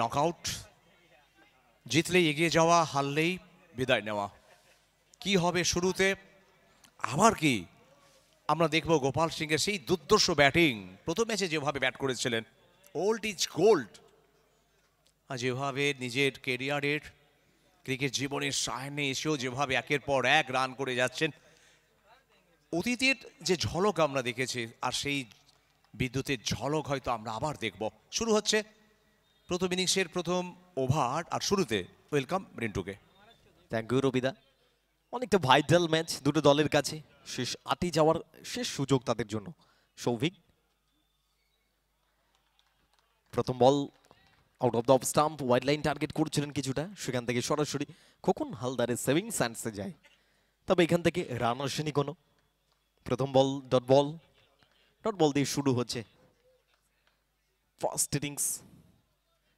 Knockout, জিতলেই এগিয়ে যাওয়া, হারলেই বিদায় নেওয়া। কি হবে শুরুতে, আবার কি আমরা দেখব গোপাল সিংয়ের সেই দুর্ধর্ষ ব্যাটিং। প্রথম ম্যাচে যেভাবে ব্যাট করেছিলেন, ওল্ড ইজ গোল্ড, আর যেভাবে নিজের কেরিয়ারের ক্রিকেট জীবনের সামনে এসেও যেভাবে একের পর এক রান করে যাচ্ছেন, অতীতের যে ঝলক আমরা দেখেছি, আর সেই বিদ্যুতের ঝলক হয়তো আমরা আবার দেখব। শুরু হচ্ছে প্রথম ইনিংসের প্রথম ওভার, আর শুরুতে ওয়েলকাম রিন্টুকে। থ্যাংক ইউ রবিদা। অনেকটা ভাইটাল ম্যাচ দুটো দলের কাছে, শেষ ৮ যাওয়ার শেষ সুযোগ তাদের জন্য। সৌভিক প্রথম ball out of the off stump, wide line target করছিলেন কিছুটা, সেখান থেকে সরাসরি খোকন হালদারের সেভিং স্যান্ডসে যায়, তবে এখান থেকে রান আসেনি কোনো। প্রথম বল ডট বল দিয়ে শুরু হচ্ছে ফার্স্ট ইনিংস।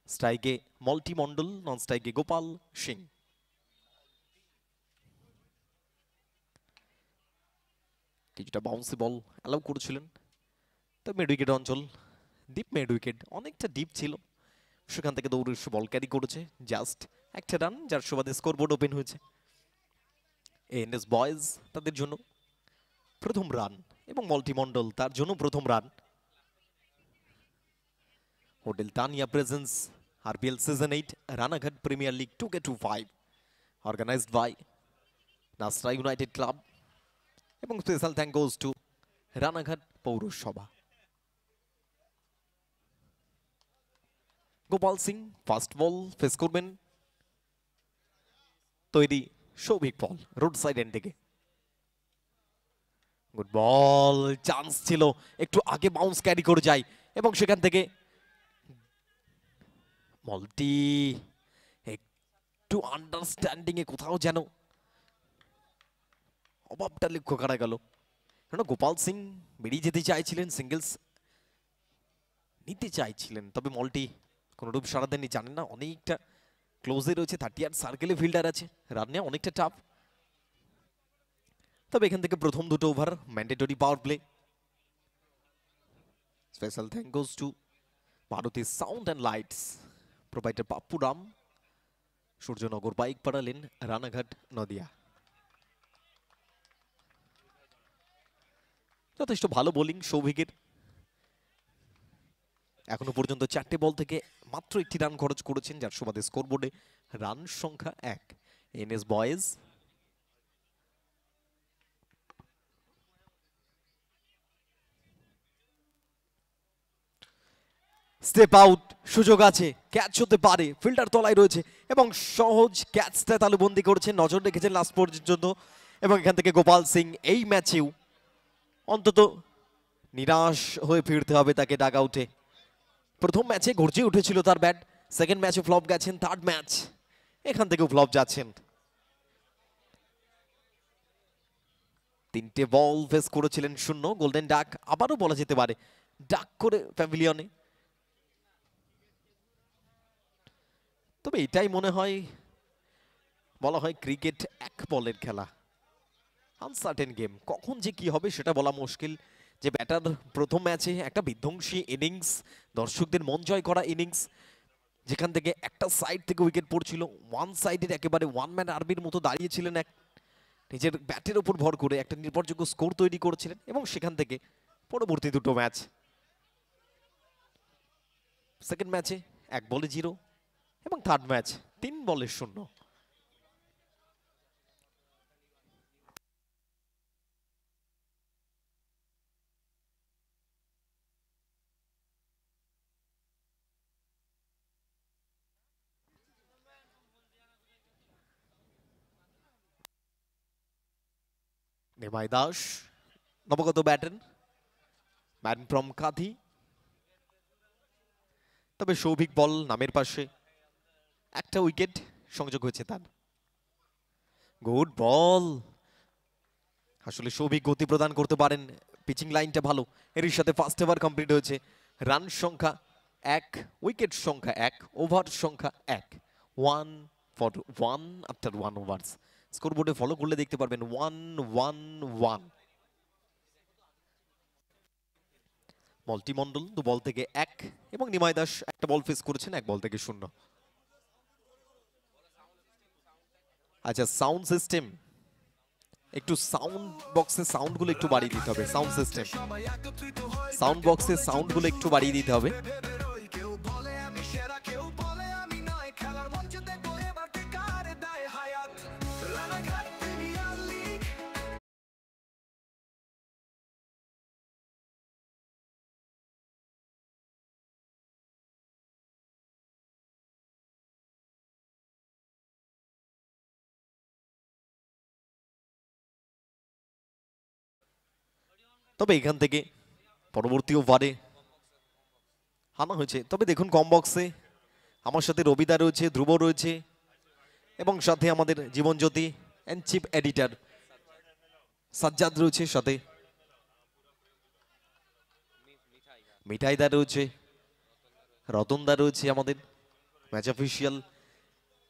স্ট্রাইকে মল্টি মন্ডল, নন স্ট্রাইকে গোপাল সিং। কিছুটা বাউন্সি বল অ্যালাউ করেছিলেন, তো মিড উইকেট অঞ্চল, ডিপ মিড উইকেট, অনেকটা ডিপ ছিল, সেখান থেকে দৌড়ে বল ক্যারি করেছে, জাস্ট একটা রান, যার সুবাদে স্কোরবোর্ড ওপেন হয়েছে। এনএস বয়েজ তাদের জন্য প্রথম রান, এবং মল্টি মন্ডল তার জন্য প্রথম run. Hotel Tania presents RPL season 8 Ranaghat premier league 2K25 organised by Nasra United club, এবং special thank goes to Ranaghat পৌরসভা। Gopal Singh first ball face করবেন, তৈরি Souvik Pal road side end থেকে। গুড বল, চান্স ছিল, একটু আগে বাউন্স ক্যারি করে যায়, এবং সেখান থেকে বলটি একটু আন্ডারস্ট্যান্ডিং এ কোথাও যেন অভাবটা লক্ষ্য করা গেল। কেন গোপাল সিং বেরিয়ে যেতে চাইছিলেন, সিঙ্গেলস নিতে চাইছিলেন, তবে মলটি কোনোরূপ সারা দেননি। জানেন না অনেকটা ক্লোজে রয়েছে, 30 ইয়ার্ড সার্কেলে ফিল্ডার আছে, রান নেওয়া অনেকটা টাফ। তবে এখান থেকে প্রথম দুটো over mandatory power play. Special thank goes to Maruti sound and lights, provider Pappu Ram, Suryanagar bike পাড়া লেন, রানাঘাট, নদিয়া। যথেষ্ট ভালো বোলিং সৌভিকের, এখনো পর্যন্ত 4টে বল থেকে মাত্র 1টি রান খরচ করেছেন, যার সুবাদে স্কোরবোর্ডে রান সংখ্যা 1। এনএস বয়েজ স্টেপ আউট, সুযোগ আছে, ক্যাচ হতে পারে, ফিল্ডার তলায় রয়েছে, এবং সহজ ক্যাচটা তালুবন্দি করেছেন, নজর রেখেছেন লাস্ট পর্যন্ত। এবং এখান থেকে গোপাল সিং এই ম্যাচেও অন্তত নিরাশ হয়ে ফিরতে হবে তাকে ডাগ আউটে। প্রথম ম্যাচে গর্জে উঠেছিল তার ব্যাট, সেকেন্ড ম্যাচে ফ্লপ গেছেন, থার্ড ম্যাচ এখান থেকেও ফ্লপ যাচ্ছেন। 3টে বল ফেস করেছিলেন শূন্য, গোল্ডেন ডাক আবারও বলা যেতে পারে, ডাক করে প্যাভিলিয়নে। তবে এটাই মনে হয় বলা হয় ক্রিকেট এক বলের খেলা, আনসার্টেন গেম, কখন যে কি হবে সেটা বলা মুশকিল। যে ব্যাটার প্রথম ম্যাচে একটা বিধ্বংসী ইনিংস, দর্শকদের মন জয় করা ইনিংস, যেখান থেকে একটা সাইড থেকে উইকেট পড়ছিল, ওয়ান সাইডের একেবারে ওয়ান ম্যান আর্মির মতো দাঁড়িয়েছিলেন, এক নিজের ব্যাটের উপর ভর করে একটা নির্ভরযোগ্য স্কোর তৈরি করেছিলেন, এবং সেখান থেকে পরবর্তী দুটো ম্যাচ, সেকেন্ড ম্যাচে 1 বলে 0, এবং থার্ড ম্যাচ 3 বলে 0। নিমাই দাস নবগত ব্যাটন, ম্যান ফ্রম কাঁথি, তবে সৌভিক বল নামের পাশে একটা উইকেট সংযোগ হয়েছে তার। গুড বল, আসলে সৌভিক গতি প্রদান করতে পারেন, পিচিং লাইনটা ভালো, এরই সাথে ফার্স্ট ওভার কমপ্লিট হয়েছে। রান সংখ্যা 1, উইকেট সংখ্যা 1, ওভার সংখ্যা 1, 1 ফর 1 আফটার 1 ওভার্স। স্কোরবোর্ডে ফলো করলে দেখতে পারবেন 1-1-1। মল্টি মন্ডল 2 বল থেকে 1 এবং নিমাই দাস একটা বল ফেস করেছেন 1 বল থেকে 0। আচ্ছা, সাউন্ড সিস্টেম একটু সাউন্ড বক্সে সাউন্ডগুলো একটু বাড়িয়ে দিতে হবে। সাউন্ড সিস্টেম, সাউন্ড বক্সে সাউন্ডগুলো একটু বাড়িয়ে দিতে হবে। তবে এখান থেকে পরবর্তী ওভারে হানা হয়েছে। তবে দেখুন কম বক্সে আমার সাথে রবিদা রয়েছে, ধ্রুব রয়েছে এবং সাথে আমাদের Jibanjyoti and chief editor Sajjad রয়েছে, সাথে মিঠাইদা রয়েছে, রতনদা রয়েছে, আমাদের ম্যাচ অফিসিয়াল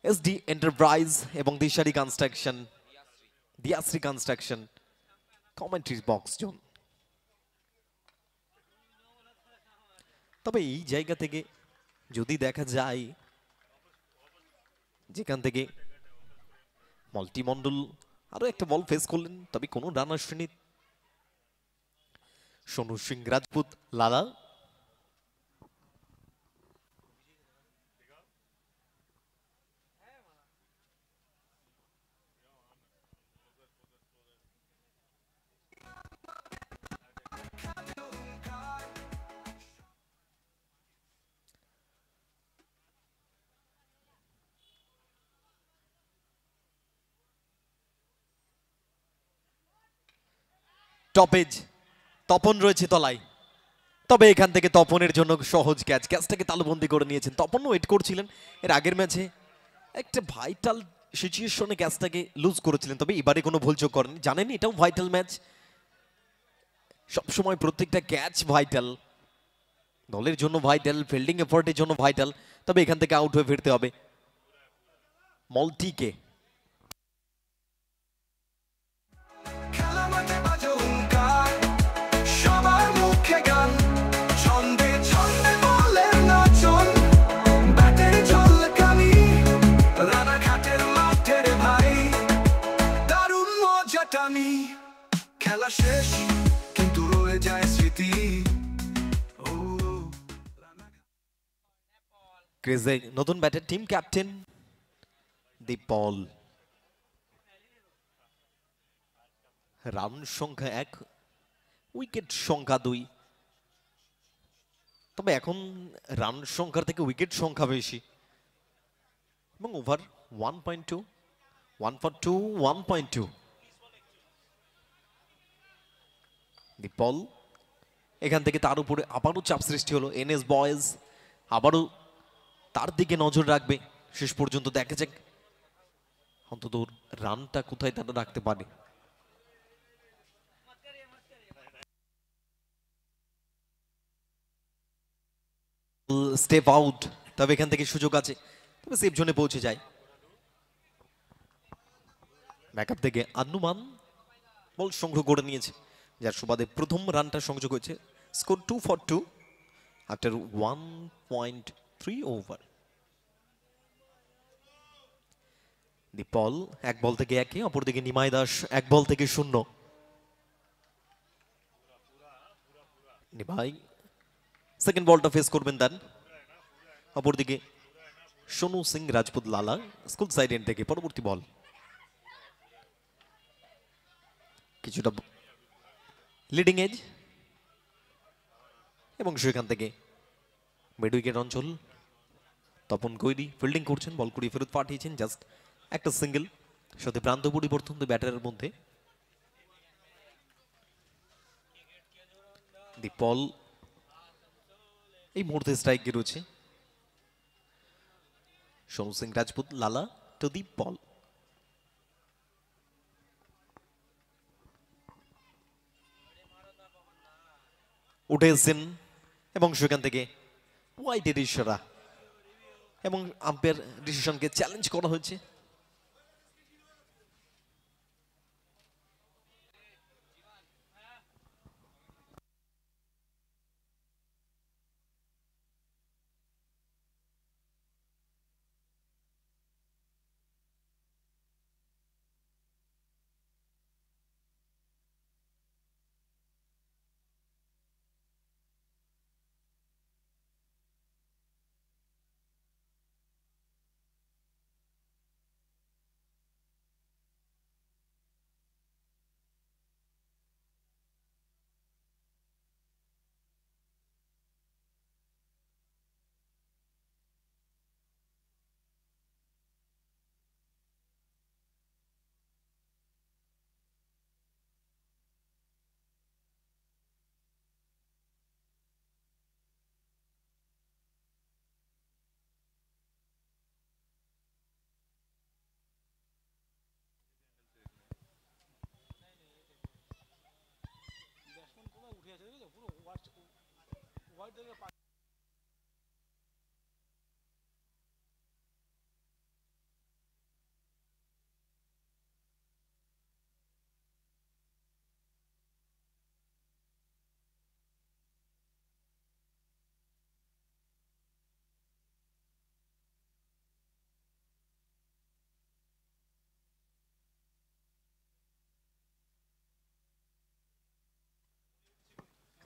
এসডি এন্টারপ্রাইজ এবং Dishari construction, Diyashree construction commentary box zone. তবে এই জায়গা থেকে যদি দেখা যায় যেখান থেকে মল্টি মন্ডল আরো একটা বল ফেস করলেন, তবে কোনো রান আসেনি। সোনু সিং রাজপুত লালা টপেজ, তপন রয়েছে তলায়। তবে এখান থেকে তপনের জন্য সহজ ক্যাচ, ক্যাচটাকে তালুবন্দি করে নিয়েছেন। তপন ওয়েট করছিলেন, এর আগের ম্যাচে একটা ভাইটাল সিচুয়েশনে ক্যাচটাকে লুজ করেছিলেন, তবে এবারে কোনো ভুল চোখ করেনি। জানেন এটাও ভাইটাল ম্যাচ, সবসময় প্রত্যেকটা ক্যাচ ভাইটাল, দলের জন্য ভাইটাল, ফিল্ডিং এফোর্টের জন্য ভাইটাল। তবে এখান থেকে আউট হয়ে ফিরতে হবে মল্টিকে। খেলা শেষ কিন্তু রয়ে যায় স্মৃতি। ক্রিজে নতুন batter team captain Dipal. Run সংখ্যা 1, উইকেট সংখ্যা 2। তবে এখন রান সংখ্যার থেকে উইকেট সংখ্যা বেশি এবং ওভার 1.2, 1 for 2, 1.2। দীপল এখান থেকে তার উপরে আবারও চাপ সৃষ্টি হলো। এনএস বয়েজ আবারও তার দিকে নজর রাখবে, শেষ পর্যন্ত দেখা যাক অন্তত রানটা কোথায় তারা রাখতে পারে। স্টেপ আউট, তবে এখান থেকে সুযোগ আছে, তবে সেফ জোনে পৌঁছে যায়। ব্যাকআপ থেকে আনুমান বল সংগ্রহ করে নিয়েছে, যার সুবাদে প্রথম রানটা সংযোগ হয়েছে। Score 2 for 2 after 1.3 over. Dipal 1 বল থেকে 1, অপরদিকে নিমাই দাস 1 বল থেকে 0। নিমাই সেকেন্ড বলটা ফেস করবেন দেন। অপরদিকে সোনু সিং রাজপুত লালা স্কুল সাইড এন্ড থেকে পরবর্তী বল, কিছুটা লিডিং এজ এবং সেখান থেকে মিড উইকেট অঞ্চল। তপন কৈরি ফিল্ডিং করছেন, বল কুড়িয়ে ফেরত পাঠিয়েছেন, জাস্ট একটা সিঙ্গেল, সাথে প্রান্ত পরিবর্তন ব্যাটারের মধ্যে। দীপল এই মুহূর্তে স্ট্রাইকে রয়েছে। সোনু সিং রাজপুত লালা টু দীপল। উঠে এসেছেন এবং সেখান থেকে ওয়াইডের ইশারা এবং আম্পায়ার ডিসিশনকে চ্যালেঞ্জ করা হয়েছে।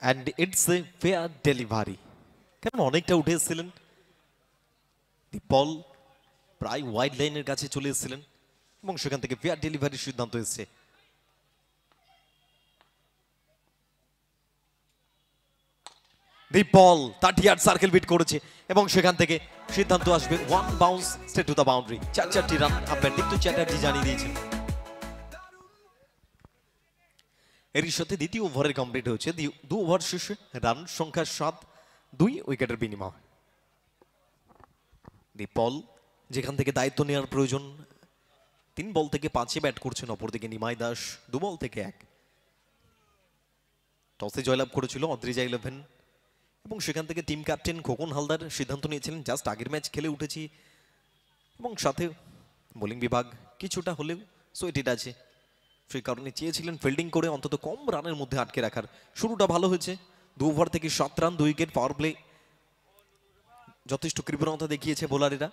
And it's a fair delivery. কেন অনেকটা উঠে এসেছিলেন, বল প্রায় ওয়াইড লাইনের কাছে চলে এসেছিলেন এবং সেখান থেকে ফেয়ার ডেলিভারির সিদ্ধান্ত এসেছে। The ball 30 yard circle beat করেছে এবং সেখান থেকে সিদ্ধান্ত আসবে one bounce straight to the boundary. 4-4টি রান আম্পায়ার দীপ্ত চ্যাটার্জি জানিয়ে দিয়েছেন। এরই সাথে দ্বিতীয় ওভারের কমপ্লিট হয়েছে। 2 ওভার শেষে রান সংখ্যা 7, 2 উইকেটের বিনিময়। দি বল যেখান থেকে দায়িত্ব নেওয়ার প্রয়োজন, 3 বল থেকে 5-এ ব্যাট করছেন। অপরদিকে নিমাই দাস 2 বল থেকে 1। টসে জয়লাভ করেছিল অদ্রিজা 11 এবং সেখান থেকে টিম ক্যাপ্টেন খোকন হালদার সিদ্ধান্ত নিয়েছিলেন জাস্ট আগের ম্যাচ খেলে উঠেছি এবং সাথে বোলিং বিভাগ কিছুটা হলেও সোয়েটেড আছে, সেই কারণে চেয়েছিলেন ফিল্ডিং করে অন্তত কম রানের মধ্যে আটকে রাখার। শুরুটা ভালো হয়েছে, 2 ওভার থেকে 7 রান, 2 উইকেট। পাওয়ার প্লে যথেষ্ট কৃপণতা দেখিয়েছে বোলারেরা।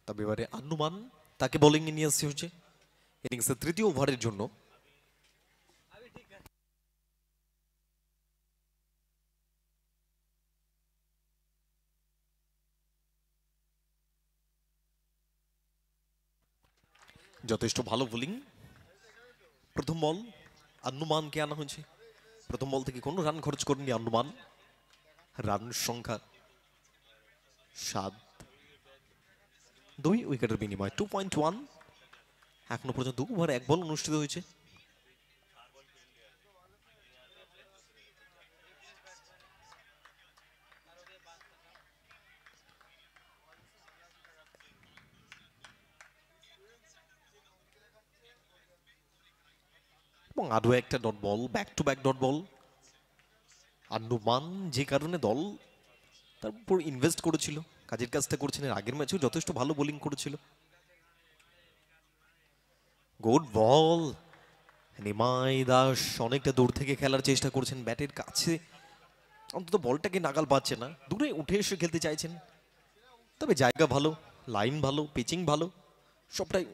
তবে এবারে আনুমান তাকে বোলিং এ নিয়ে আসছে হচ্ছে ইনিংসের 3য় ওভারের জন্য। যথেষ্ট ভালো বোলিং। প্রথম বল আনুমানকে আনা হয়েছে। প্রথম বল থেকে কোনো রান খরচ করেনি আনুমান। রান সংখ্যা 7, 2 উইকেটের বিনিময় 2.1। এখনো পর্যন্ত 2 ওভার 1 বল অনুষ্ঠিত হয়েছে। এবং আরো একটা dot ball, back to back dot ball. Anuman যে কারণে দল তার উপর ইনভেস্ট করেছিল, কাজের কাজটা করছেন। এর আগের ম্যাচেও যথেষ্ট ভালো বোলিং করেছিল। Good ball. নিমাই দাস অনেকটা দূর থেকে খেলার চেষ্টা করছেন, ব্যাটের কাছে অন্তত বলটাকে নাগাল পাচ্ছে না, দূরে উঠে এসে খেলতে চাইছেন। তবে জায়গা ভালো, লাইন ভালো, পিচিং ভালো, সবটাই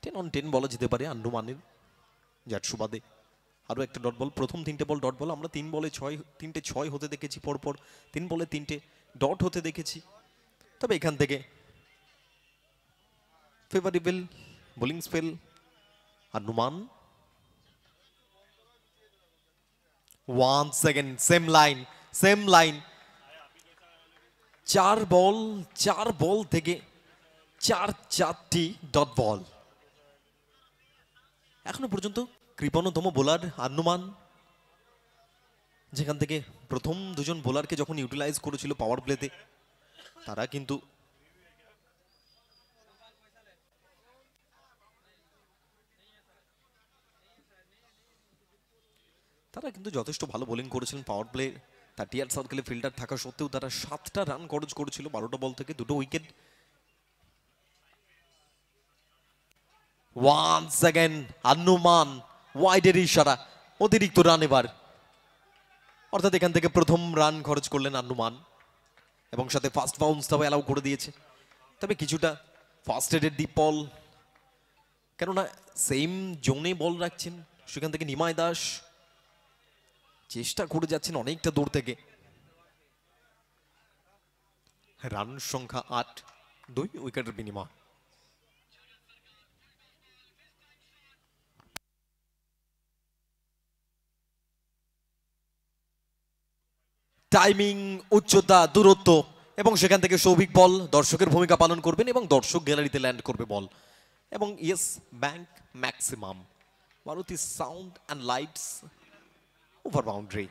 10 on 10 বলা যেতে পারে আনুমানের যার সুবাদে। আরও একটা ডট বল। প্রথম 3টে বল ডট বল। আমরা 3 বলে 3টে 6 হতে দেখেছি, পরপর 3 বলে 3টে ডট হতে দেখেছি। তবে এখান থেকে favourable bowling spell Anuman. Once again same line. 4 ball থেকে 4টি ডট বল। এখনো পর্যন্ত কৃপণতম বোলার আনুমান, যেখান থেকে প্রথম 2জন বোলারকে যখন ইউটিলাইজ করেছিল পাওয়ার প্লেতে, তারা কিন্তু যথেষ্ট ভালো বোলিং করেছিলেন পাওয়ার প্লে। 30 ইয়ার্ড সার্কেলে ফিল্ডার থাকা সত্ত্বেও তারা 7টা রান খরচ করেছিল 12টা বল থেকে, 2টো উইকেট। ওয়ান্স अगेन আনুমান ওয়াইডের ইশারা, অতিরিক্ত রান এবার। অর্থাৎ এখান থেকে প্রথম রান খরচ করলেন আনুমান এবং সাথে ফার্স্ট বাউন্সটাও অ্যালাউ করে দিয়েছে। তবে কিছুটা ফার্স্ট হেডের ডিপ বল, কেননা সেম জোনে বল রাখছেন, সেখান থেকে নিমাই দাস চেষ্টা করে যাচ্ছেন অনেকটা দূর থেকে। রান সংখ্যা 8, 2 উইকেটের বিনিময়। টাইমিং, উচ্চতা, দূরত্ব এবং সেখান থেকে সৌভিক বল দর্শকের ভূমিকা পালন করবেন এবং দর্শক গ্যালারিতে ল্যান্ড করবে বল। এবং yes, bank maximum Maruti sound and lights over boundary.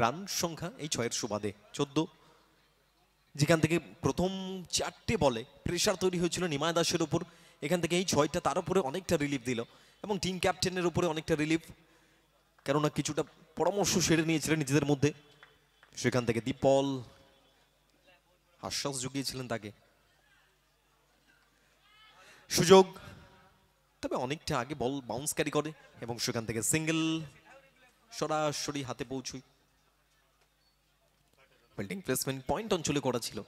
Run সংখ্যা এই 6-এর সুবাদে 14, যেখান থেকে প্রথম 4টে বলে প্রেশার তৈরি হয়েছিল নিমায় দাসের উপর, এখান থেকে এই 6টা তার উপরে অনেকটা রিলিফ দিল এবং টিম ক্যাপ্টেনের উপরে অনেকটা রিলিফ, কেননা কিছুটা পরামর্শ সেরে নিয়েছিলেন নিজেদের মধ্যে। সেখান থেকে দীপল আশ্বাস জুগিয়েছিলেন তাকে, সুযোগ, তবে অনেকটা আগে বল বাউন্স ক্যারি করে এবং সেখান থেকে সিঙ্গেল সরাসরি হাতে পৌঁছয়। ফিল্ডিং প্লেসমেন্ট পয়েন্ট অঞ্চলে করা ছিল।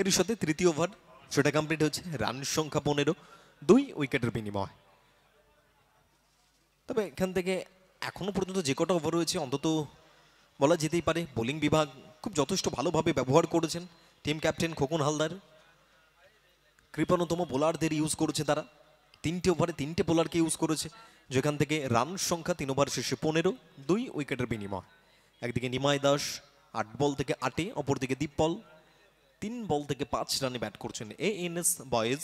এর সাথে তৃতীয় ওভার সেটা কমপ্লিট হচ্ছে, রান সংখ্যা 15, 2 উইকেটের বিনিময়। তবে এখান থেকে এখনো পর্যন্ত যে কটা ওভার রয়েছে অন্তত বলা যেতেই পারে বোলিং বিভাগ খুব যথেষ্ট ভালোভাবে ব্যবহার করেছেন। টিম ক্যাপ্টেন খোকন হালদার কৃপণতম বোলারদের ইউজ করেছে তারা, 3টে ওভারে 3টে বোলারকে ইউজ করেছে, যেখান থেকে রান সংখ্যা 3 ওভার শেষে 15, 2 উইকেটের বিনিময়। একদিকে নিমাই দাস 8 বল থেকে 8-এ, অপরদিকে দীপল 3 বল থেকে 5 রানে ব্যাট করছেন ANS বয়েজ।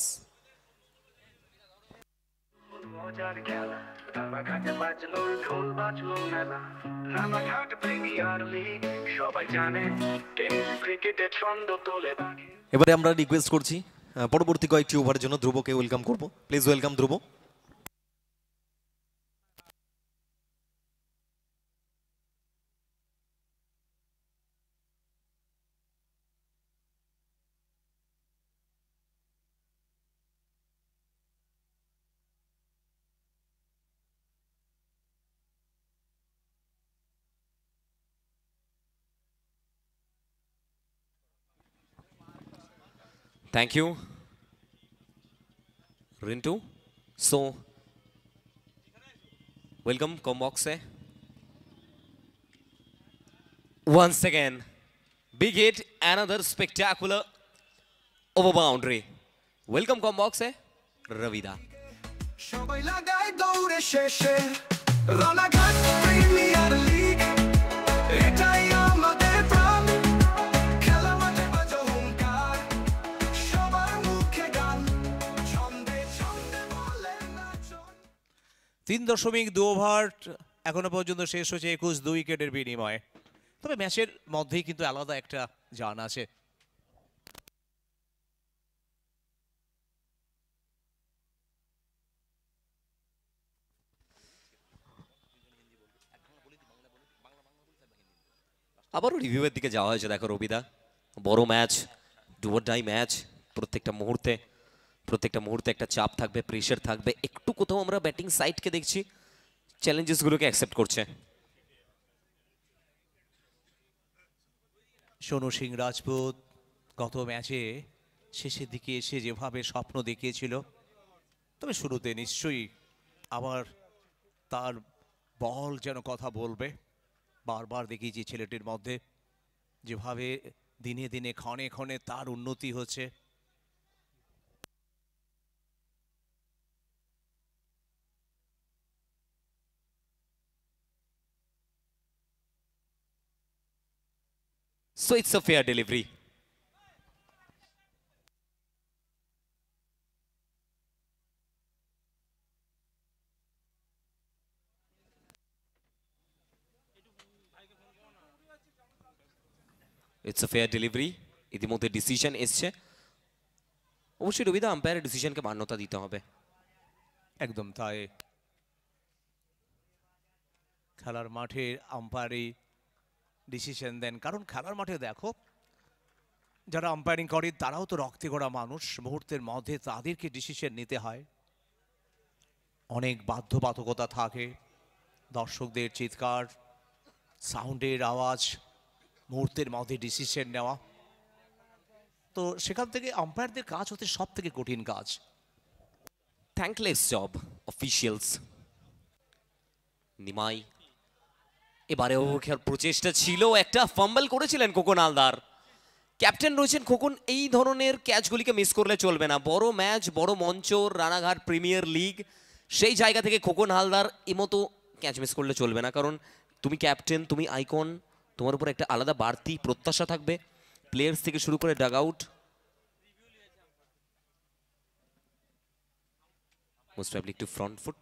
মজার খেলা রানাঘাটে বাজলো ঢোল বাজলো মেলা, রানাঘাট প্রিমিয়ার লিগ সবাই জানে, টেনিস ক্রিকেটের ছন্দ তোলে বাগে। এবারে আমরা রিকোয়েস্ট করছি পরবর্তী কয়েকটি ওভারের জন্য ধ্রুবকে ওয়েলকাম করব। Please welcome Dhruba. Thank you, Rintu. So, welcome Komboxe. Once again, big hit, another spectacular over boundary. Welcome Komboxe, Ravida. সবাই লাগায় দৌড়ে শেষে রানাঘাট প্রিমিয়ার লিগ, এটাই আমাদের প্রাণ, খেলা মাঠে বাজো হুঙ্কার, সবার মুখে গান, ছন্দে ছন্দে বলে নাচন। 3.2 ওভার এখনো পর্যন্ত শেষ হচ্ছে, 21, 2 উইকেটের বিনিময়ে। তবে ম্যাচের মধ্যেই কিন্তু আলাদা একটা জান আছে। আবারও রিভিউয়ের দিকে যাওয়া হয়েছে। দেখো রবিদা, বড় match, do or die match, প্রত্যেকটা মুহূর্তে একটা চাপ থাকবে, প্রেশার থাকবে। একটু কোথাও আমরা ব্যাটিং সাইডকে দেখছি চ্যালেঞ্জেসগুলোকে অ্যাকসেপ্ট করছে। সোনু সিং রাজপুত গত ম্যাচে শেষের দিকে এসে যেভাবে স্বপ্ন দেখিয়েছিল, তবে শুরুতে নিশ্চয়ই আবার তার বল যেন কথা বলবে। বারবার দেখিয়েছি ছেলেটির মধ্যে যেভাবে দিনে দিনে ক্ষণে ক্ষণে তার উন্নতি হচ্ছে। So it's a fair delivery. It's a fair delivery. ইতিমধ্যে ডিসিশন এসছে। অবশ্যই রবিদা আম্পায়ারের ডিসিশনকে মান্যতা দিতে হবে। একদম তাই। খেলার মাঠে আম্পায়ারই ডিসিশন দেন, কারণ খেলার মাঠে দেখো যারা আম্পায়ারিং করে তারাও তো রক্তে গড়া মানুষ, মুহূর্তের মধ্যে তাদেরকে ডিসিশন নিতে হয়। অনেক বাধ্যবাধকতা থাকে, দর্শকদের চিৎকার, সাউন্ডের আওয়াজ, মুহূর্তের মধ্যে ডিসিশন নেওয়া। তো সেখান থেকে আম্পায়ারদের কাজ হতে সব থেকে কঠিন কাজ। Thankless job officials. নিমাই এবারে ওর প্রচেষ্টা ছিল, একটা ফাম্বল করেছিলেন খোকন হালদার। ক্যাপ্টেন রয়েছেন খোকন, এই ধরনের ক্যাচগুলিকে মিস করলে চলবে না। বড় ম্যাচ, বড় মঞ্চ, রানাঘাট প্রিমিয়ার লিগ, সেই জায়গা থেকে খোকন হালদার এমতো ক্যাচ মিস করলে চলবে না। কারণ তুমি ক্যাপ্টেন, তুমি আইকন, তোমার উপর একটা আলাদা বাড়তি প্রত্যাশা থাকবে প্লেয়ার্স থেকে শুরু করে ডাগ আউট। মোস্ট প্রবাবলি একটু ফ্রন্ট ফুট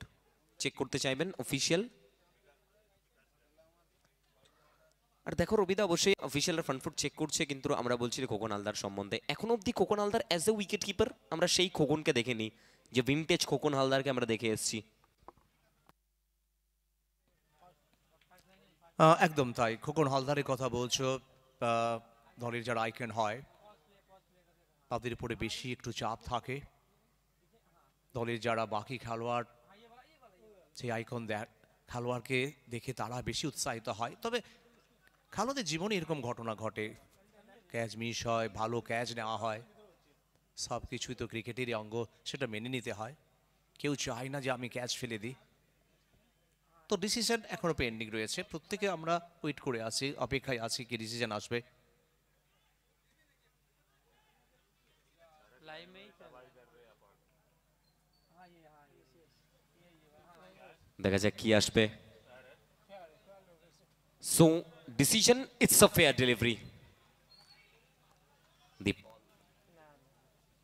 চেক করতে চাইবেন অফিসিয়াল। আর দেখো রবিদা অবশ্যই অফিসিয়ালরা ফ্রন্ট ফুট চেক করছে, কিন্তু আমরা বলছি খোকন হালদার সম্বন্ধে এখন অবধি Khokon Haldar as a wicket keeper আমরা সেই খোকনকে দেখিনি, যে ভিনটেজ খোকন হালদারকে আমরা দেখে এসেছি। একদম তাই, খোকন হালদারের কথা বলছো। দলের যারা আইকন হয় তাদের উপরে বেশি একটু চাপ থাকে, দলের যারা বাকি খেলোয়াড় সেই আইকন খেলোয়াড়কে দেখে তারা বেশি উৎসাহিত হয়। তবে খেলোয়াড়দের জীবনে এরকম ঘটনা ঘটে, ক্যাচ মিস হয়, ভালো ক্যাচ নেওয়া হয়, সব কিছুই তো ক্রিকেটেরই অঙ্গ, সেটা মেনে নিতে হয়। কেউ চায় না যে আমি ক্যাচ ফেলে দিই। তো ডিসিশন এখনো পেন্ডিং রয়েছে, প্রত্যেকে আমরা ওয়েট করে আছি, অপেক্ষায় আছি কি ডিসিশন আসবে। দেখা যাক কি আসবে। So decision, it's a fair delivery.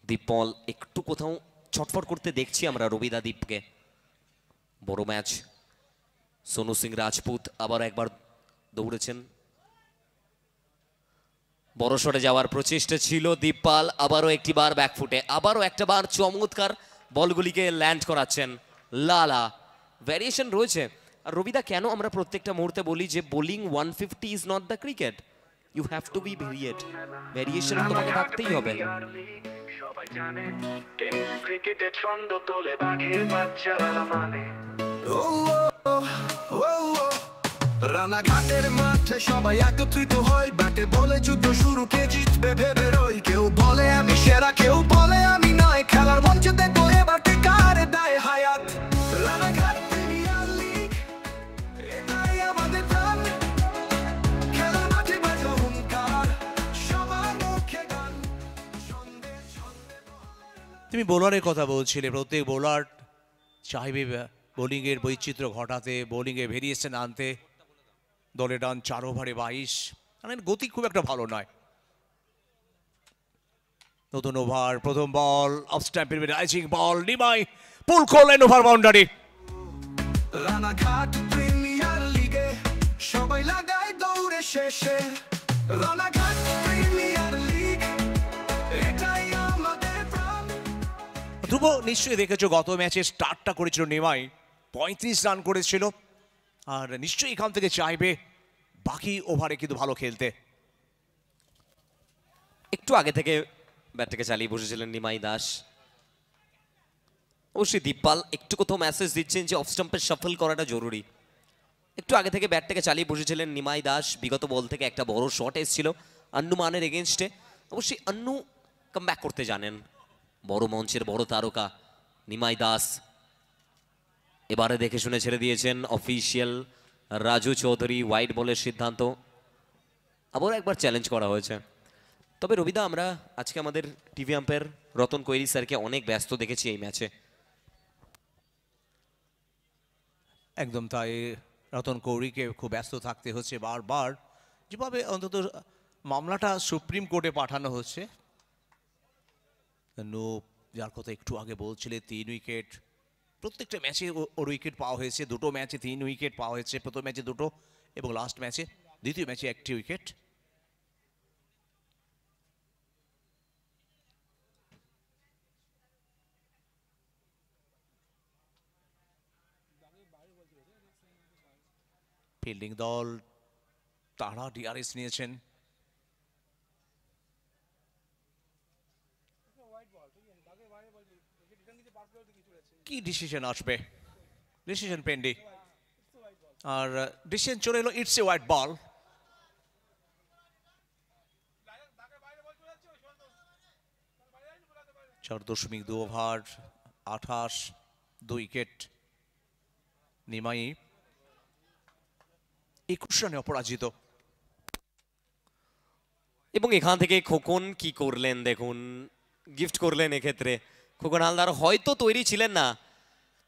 Dipal একটু কোথাও ছটফট করতে দেখছি আমরা রবিদা দীপকে। বড় ম্যাচ, সোনু সিং রাজপুত আবার একবার দৌড়েছেন, বড় শটে যাওয়ার প্রচেষ্টা ছিল দীপপাল, আবারও একটি বার ব্যাকফুটে, আবারও একটা বার চমৎকার বলগুলিকে ল্যান্ড করাচ্ছেন লালা। ভ্যারিয়েশন রয়েছে। আর রবিদা কেন আমরা প্রত্যেকটা মুহূর্তে বলি যে bowling 150 is not the cricket, you have to be variate, variation তোমাকে থাকতেই হবে। সবাই জানে টেস্ট ক্রিকেটের ছন্দ তোলে বাঘের বাচ্চারা মানে। রানাঘাটের মাঠে সবাই একত্রিত হয়, ব্যাটে বলে যুদ্ধ শুরু, কে জিতবে ভেবে রই। কেউ বলে আমি সেরা, কেউ বলে আমি নয়, খেলার মঞ্চে দেখো এবার কে কারে দেয় হায়াত। রানাঘাট প্রিমিয়ার লিগ, এটাই আমাদের প্রাণ, খেলার মাঠে বাজো হুঙ্কার, সবার মুখে গান, ছন্দে ছন্দে তুমি বোলারের কথা বলছিলে, প্রত্যেক বোলার চাইবে বোলিংয়ের বৈচিত্র্য ঘটাতে, বোলিংয়ে ভেরিয়েশন আনতে। দলে রান 4 ওভারে 22, মানে গতি খুব একটা ভালো নয়। নতুন ওভার, প্রথম বল অফ স্ট্যাম্পের রাইজিং বল, নিমাই পুল করলেন ওভার বাউন্ডারি। রানাঘাট প্রিমিয়ার লিগে সবাই লাগায় দৌড়ে শেষে। রানাঘাট প্রিমিয়ার লিগ, এটাই আমাদের প্রাণ। ধ্রুব নিশ্চয়ই দেখেছো গত ম্যাচে স্টার্টটা করেছিল নিমাই, 35 রান করেছিল, আর নিশ্চয়ই এখান থেকে চাইবে বাকি ওভারে কিন্তু ভালো খেলতে। একটু আগে থেকে ব্যাটটাকে চালিয়ে বসেছিলেন নিমাই দাস। অবশ্যই দীপপাল একটু কোথাও মেসেজ দিচ্ছেন যে অফ স্টাম্পের শাফল করাটা জরুরি। একটু আগে থেকে ব্যাটটাকে চালিয়ে বসেছিলেন নিমাই দাস। বিগত বল থেকে একটা বড় শট এসেছিল আন্নু মানের এগেনস্টে। অবশ্যই আন্নু কামব্যাক করতে জানেন, বড় মঞ্চের বড় তারকা নিমাই দাস। এবারে দেখে শুনে ছেড়ে দিয়েছেন অফিসিয়াল রাজু চৌধুরী, ওয়াইড বলের সিদ্ধান্ত। আবার একবার চ্যালেঞ্জ করা হয়েছে। তবে রবিদা আমরা আজকে আমাদের টিভি আম্পায়ার রতন কৈরি স্যারকে অনেক ব্যস্ত দেখেছি এই ম্যাচে। একদম তাই, রতন কৌরিকে খুব ব্যস্ত থাকতে হচ্ছে বারবার, যেভাবে অন্তত মামলাটা সুপ্রিম কোর্টে পাঠানো হচ্ছে। যার কথা একটু আগে বলছিলে, 3 উইকেট প্রত্যেকটা ম্যাচে ওর উইকেট পাওয়া হয়েছে, দুটো ম্যাচে 3 উইকেট পাওয়া হয়েছে, প্রথম ম্যাচে 2 এবং লাস্ট ম্যাচে দ্বিতীয় ম্যাচে 1টি উইকেট। ফিল্ডিং দল তারা ডিআরএস নিয়েছেন। কি ডিসিশন আসবে? ডিসিশন পেন্ডিং, আর ডিসিশন চলে এলো, ইটস এ হোয়াইট বল। চার 4.2 ওভার 28, 2 উইকেট। নিমাই 21 রানে অপরাজিত। এবং এখান থেকে খোকন কি করলেন দেখুন, গিফট করলেন এক্ষেত্রে। খোকন হালদার হয়তো তৈরি ছিলেন না,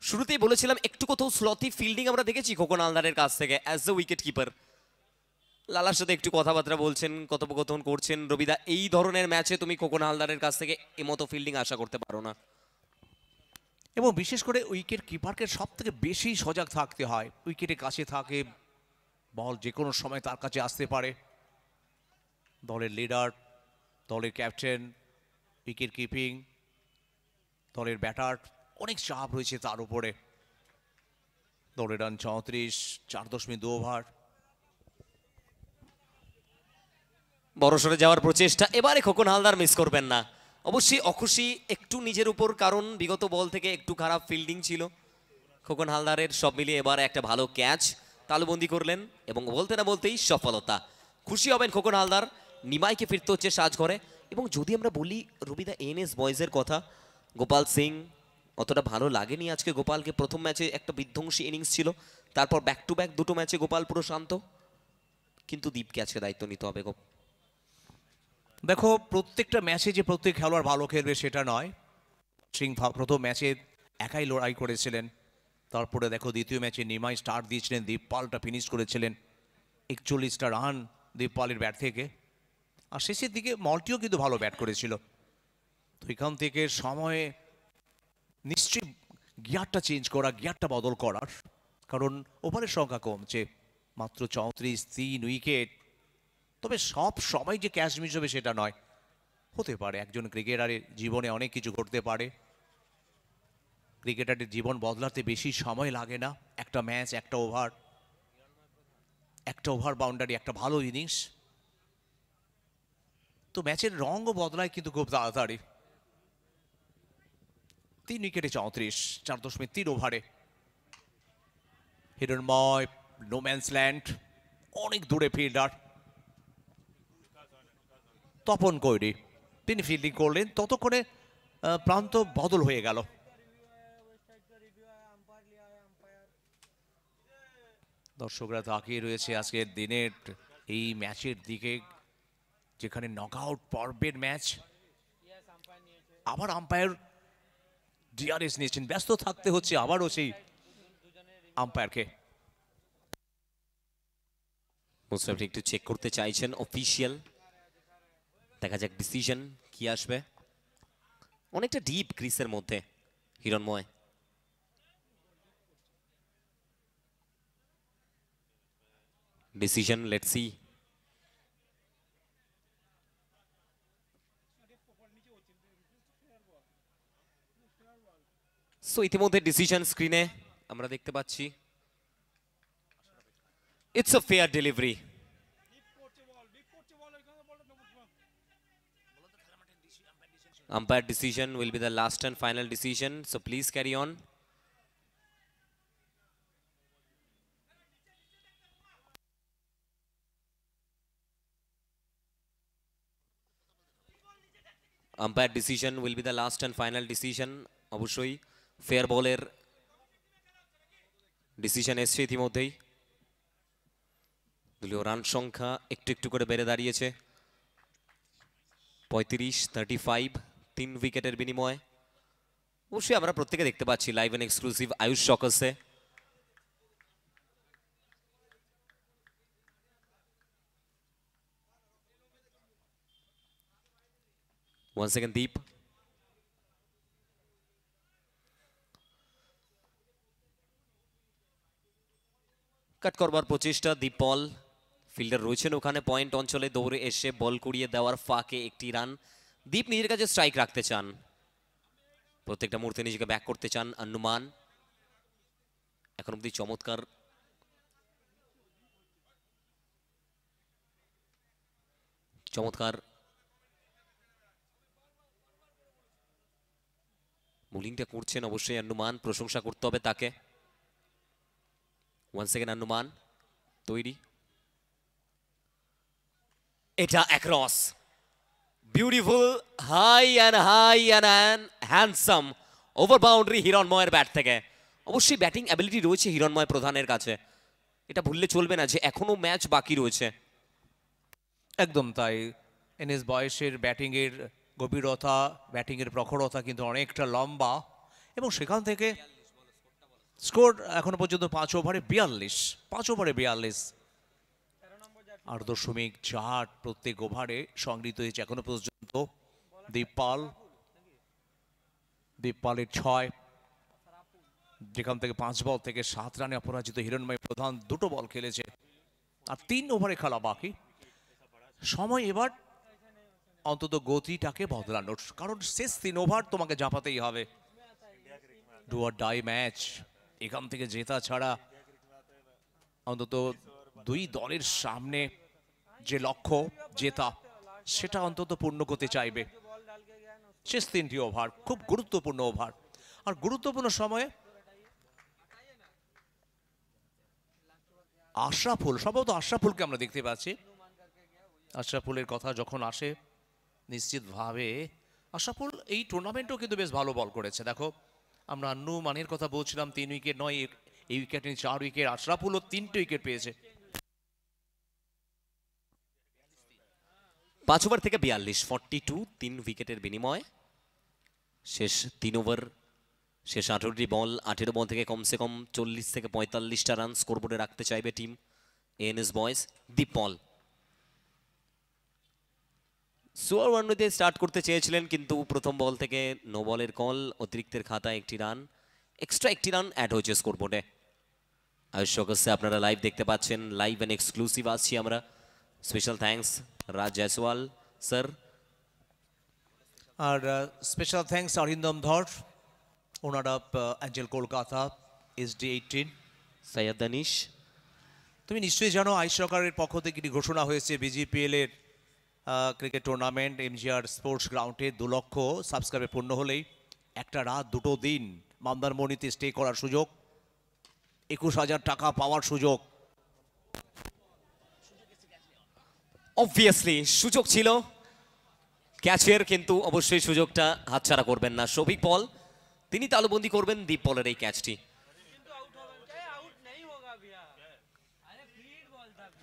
শুরুতেই বলেছিলাম একটু কোথাও স্লথি ফিল্ডিং আমরা দেখেছি খোকন হালদারের কাছ থেকে অ্যাজ এ উইকেট কিপার। লালার সাথে একটু কথাবার্তা বলছেন, কথোপকথন করছেন। রবিদা, এই ধরনের ম্যাচে তুমি খোকন হালদারের কাছ থেকে এমতো ফিল্ডিং আশা করতে পারো না। এবং বিশেষ করে উইকেট কিপারকে সব থেকে বেশি সজাগ থাকতে হয়। উইকেটের কাছে থাকে, বল যে কোনো সময় তার কাছে আসতে পারে। দলের লিডার, দলের ক্যাপ্টেন, উইকেট কিপিং, দলের ব্যাটার, অনেক চাপ রয়েছে তার উপরে। দলের রান 34, 4.2 ওভার। বড়সড়ে যাওয়ার প্রচেষ্টা, এবারে খোকন হালদার মিস করবেন না। অবশ্যই অখুশি একটু নিজের উপর, কারণ বিগত বল থেকে একটু খারাপ ফিল্ডিং ছিল খোকন হালদারের। সব মিলিয়ে এবারে একটা ভালো ক্যাচ তালুবন্দি করলেন এবং বলতে না বলতেই সফলতা। খুশি হবেন খোকন হালদার। নিমাইকে ফিরতে হচ্ছে সাজঘরে। এবং যদি আমরা বলি রবিদা এনএস বয়েজের কথা, গোপাল সিং অতটা ভালো লাগেনি আজকে গোপালকে। প্রথম ম্যাচে একটা বিধ্বংসী ইনিংস ছিল, তারপর ব্যাক টু ব্যাক দুটো ম্যাচে গোপাল পুরো শান্ত, কিন্তু দীপকে আজকে দায়িত্ব নিতে হবে। দেখো, প্রত্যেকটা ম্যাচে যে প্রত্যেক খেলোয়াড় ভালো খেলবে সেটা নয়। সিং প্রথম ম্যাচে একাই লড়াই করেছিলেন, তারপরে দেখো দ্বিতীয় ম্যাচে নিমাই স্টার্ট দিয়েছিলেন, দীপপালটা ফিনিশ করেছিলেন 41টা রান দীপপালের ব্যাট থেকে। আর শেষের দিকে মল্টিও কিন্তু ভালো ব্যাট করেছিল। তো এখান থেকে সময়ে নিশ্চয়ই গিয়ারটা চেঞ্জ করা, গিয়ারটা বদল করার, কারণ ওভারের সংখ্যা কমছে, মাত্র 34, 3 উইকেট। তবে সব সময় যে ক্যাচ মিস হবে সেটা নয়, হতে পারে। একজন ক্রিকেটারের জীবনে অনেক কিছু ঘটতে পারে। ক্রিকেটারের জীবন বদলাতে বেশি সময় লাগে না। একটা ম্যাচ, একটা ওভার বাউন্ডারি, একটা ভালো ইনিংস, তো ম্যাচের রঙও বদলায় কিন্তু খুব তাড়াতাড়ি। 3 উইকেটে 34, 4.3 ওভারে। হিরণময়, নোম্যান্স ল্যান্ড, অনেক দূরে ফিল্ডার তপন কৈরি, তিনি ফিল্ডিং করলেন। ততক্ষণে প্রান্ত বদল হয়ে গেল। দর্শকরা তাকিয়ে রয়েছে আজকের দিনের এই ম্যাচের দিকে, যেখানে নকআউট পর্বের ম্যাচ। আবার আম্পায়ার ডিআরএস নিয়েছেন, ব্যস্ত থাকতে হচ্ছে আবারও সেই আম্পায়ারকে। মুস্তাফিজ একটু চেক করতে চাইছেন অফিশিয়াল, দেখা যাক ডিসিশন কি আসবে। অনেকটা ডিপ ক্রিসের মধ্যে Hiranmoy. Decision, let's see. So ইতিমধ্যে ডিসিশন স্ক্রিনে আমরা দেখতে পাচ্ছি। It's a fair delivery. Umpire decision will be the last and final decision, so please carry on. Umpire decision will be the last and final decision. অবশ্যই fair বলের decision এসছে ইতিমধ্যেই। দলীয় রান সংখ্যা একটু একটু করে বেড়ে দাঁড়িয়েছে 35-35, 3 উইকেটের বিনিময়ে। অবশ্যই আমরা প্রত্যেকে দেখতে পাচ্ছি লাইভ এন্ড এক্সক্লুসিভ আয়ুষ শকসে। Once again Deep. কাট করবার প্রচেষ্টা, দীপল ফিল্ডার রয়েছেন ওখানে পয়েন্ট অঞ্চলে, দৌড়ে এসে বল কুড়িয়ে দেওয়ার ফাঁকে একটি রান। দীপ নিজের কাছে স্ট্রাইক রাখতে চান, প্রত্যেকটা মুহূর্তে নিজেকে ব্যাক করতে চান। আনুমান এখন অব্দি চমৎকার চমৎকার বোলিংটা করছেন অবশ্যই আনুমান, প্রশংসা করতে হবে তাকে। ওয়ান্স সেকেন্ড আনুমান তৈরি, এটা across, beautiful, high and handsome over boundary হিরণময়ের ব্যাট থেকে। অবশ্যই ব্যাটিং অ্যাবিলিটি রয়েছে হিরণময় প্রধানের কাছে, এটা ভুললে চলবে না যে এখনো ম্যাচ বাকি রয়েছে। একদম তাই। এনএস বয়েসের ব্যাটিংয়ের গভীরতা, ব্যাটিংয়ের প্রখরতা কিন্তু অনেকটা লম্বা, এবং সেখান থেকে স্কোর এখনো পর্যন্ত 5 ওভারে 42, 5 ওভারে 42, 8.4 প্রত্যেক ওভারে সংগৃহীত হয়েছে এখনো পর্যন্ত। দীপপালের 6, যেখান থেকে 5 বল থেকে 7 রানে অপরাজিত হিরণময় প্রধান, দুটো বল খেলেছে আর 3 ওভারে খেলা বাকি। সময় এবার অন্তত গতিটাকে বদলানোর, কারণ শেষ 3 ওভার তোমাকে ঝাঁপাতেই হবে। ডু অর ডাই ম্যাচ, এখান থেকে জেতা ছাড়া অন্তত দুই দলের সামনে যে লক্ষ্য জেতা, সেটা অন্তত পূর্ণ করতে চাইবে। শেষ 3টি ওভার খুব গুরুত্বপূর্ণ ওভার, আর গুরুত্বপূর্ণ সময়ে আশরাফুল, সম্ভবত আশরাফুলকে আমরা দেখতে পাচ্ছি। আশরাফুলের কথা যখন আসে নিশ্চিতভাবে আশরাফুল এই টুর্নামেন্টও কিন্তু বেশ ভালো বল করেছে। দেখো আমরা আন্নু মানের কথা বলছিলাম, 3 উইকেট নয়, এই উইকেট নিয়ে 4 উইকেট, আশরাফুলও 3টে উইকেট পেয়েছে। 5 ওভার থেকে 42, 42, 3 উইকেটের বিনিময়। শেষ 3 ওভার, শেষ 18টি বল, 18 বল থেকে কমসে কম 40 থেকে 45টা রান স্কোরবোর্ডে রাখতে চাইবে টিম এএনএস বয়েজ। দীপ পল সুয়ার ওয়ানডে স্টার্ট করতে চেয়েছিলেন, কিন্তু প্রথম বল থেকে নো বলের কল, অতিরিক্তের খাতায় 1টি রান, এক্সট্রা 1টি রান অ্যাড হয়েছে স্কোরবোর্ডে। আয়ুষ অগস্টে আপনারা লাইভ দেখতে পাচ্ছেন, লাইভ অ্যান্ড এক্সক্লুসিভ আসছি আমরা। স্পেশাল থ্যাঙ্কস রাজ জয়সওয়াল স্যার, আর স্পেশাল থ্যাঙ্কস অরিন্দম ধর, ওনার of Angel Kolkata SD18। Syed Danish, তুমি নিশ্চয়ই জানো আইস সরকারের পক্ষ থেকে একটি ঘোষণা হয়েছে, BGPL এর ক্রিকেট টুর্নামেন্ট MGR স্পোর্টস গ্রাউন্ডে 2 লক্ষ সাবস্ক্রাইবার পূর্ণ হলেই একটা রাত 2টো দিন মন্দারমণিতে স্টে করার সুযোগ, 21,000 টাকা পাওয়ার সুযোগ। অবভিয়াসলি সুযোগ ছিল ক্যাচের, কিন্তু অবশ্যই সুযোগটা হাতছাড়া করবেন না শফিক পল, তিনি তালুবন্দি করবেন দীপ পলের এই ক্যাচটি।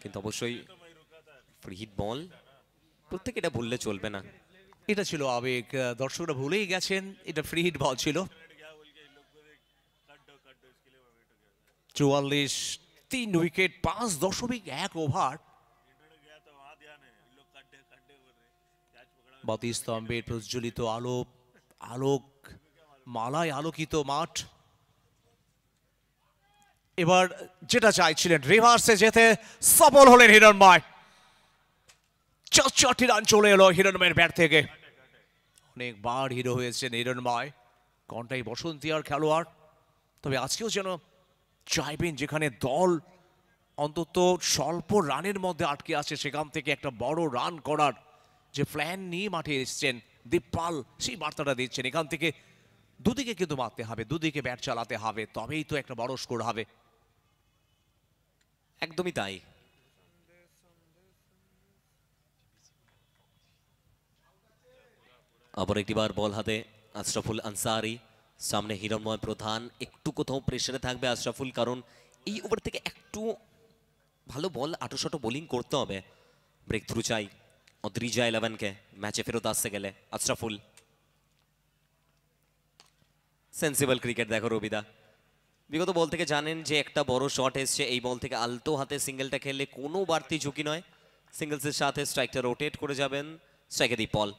কিন্তু অবশ্যই ফ্রি হিট বল, প্রত্যেক এটা ভুললে চলবে না। এটা ছিল আবেগ, দর্শকরা ভুলেই গেছেন এটা ফ্রি হিট বল ছিল। 44, 3 উইকেট, 5.1 ওভার। বাতি স্তম্ভের প্রজ্বলিত আলোক মালায় আলোকিত মাঠ। এবার যেটা চাইছিলেন, রিভার্সে যেতে সফল হলেন হিরণময়। 4টি রান চলে এলো হিরণময়ের ব্যাট থেকে। অনেকবার হিরো হয়েছেন হিরণময়, ঘন্টায় বসন্তি আর খেলোয়াড়। তবে আজকেও যেন চাইবেন যেখানে দল অন্তত স্বল্প রানের মধ্যে আটকে আছে, সেখান থেকে একটা বড় রান করার যে প্ল্যান নিয়ে মাঠে এসছেন দীপ পাল, সেই বার্তাটা দিচ্ছেন। এখান থেকে দুদিকে কিন্তু মারতে হবে, দুদিকে ব্যাট চালাতে হবে, তবেই তো একটা বড় স্কোর হবে। একদমই তাই। আবার একটিবার বল হাতে আশরাফুল আনসারি, সামনে হিরণময় প্রধান। একটু কোথাও প্রেসারে থাকবে আশরাফুল, কারণ এই ওভার থেকে একটু ভালো বল, আটোশটো বোলিং করতে হবে। ব্রেক থ্রু চাই অদ্রিজা 11কে ম্যাচে ফেরত আসতে গেলে। আশরাফুল সেন্সিবল ক্রিকেট দেখো রবিদা, বিগত বল থেকে জানেন যে একটা বড় শট এসছে, এই বল থেকে আলতো হাতে সিঙ্গেলটা খেললে কোনো বাড়তি ঝুঁকি নয়, সিঙ্গেলসের সাথে স্ট্রাইকটা রোটেট করে যাবেন, স্ট্রাইকে দীপ পল।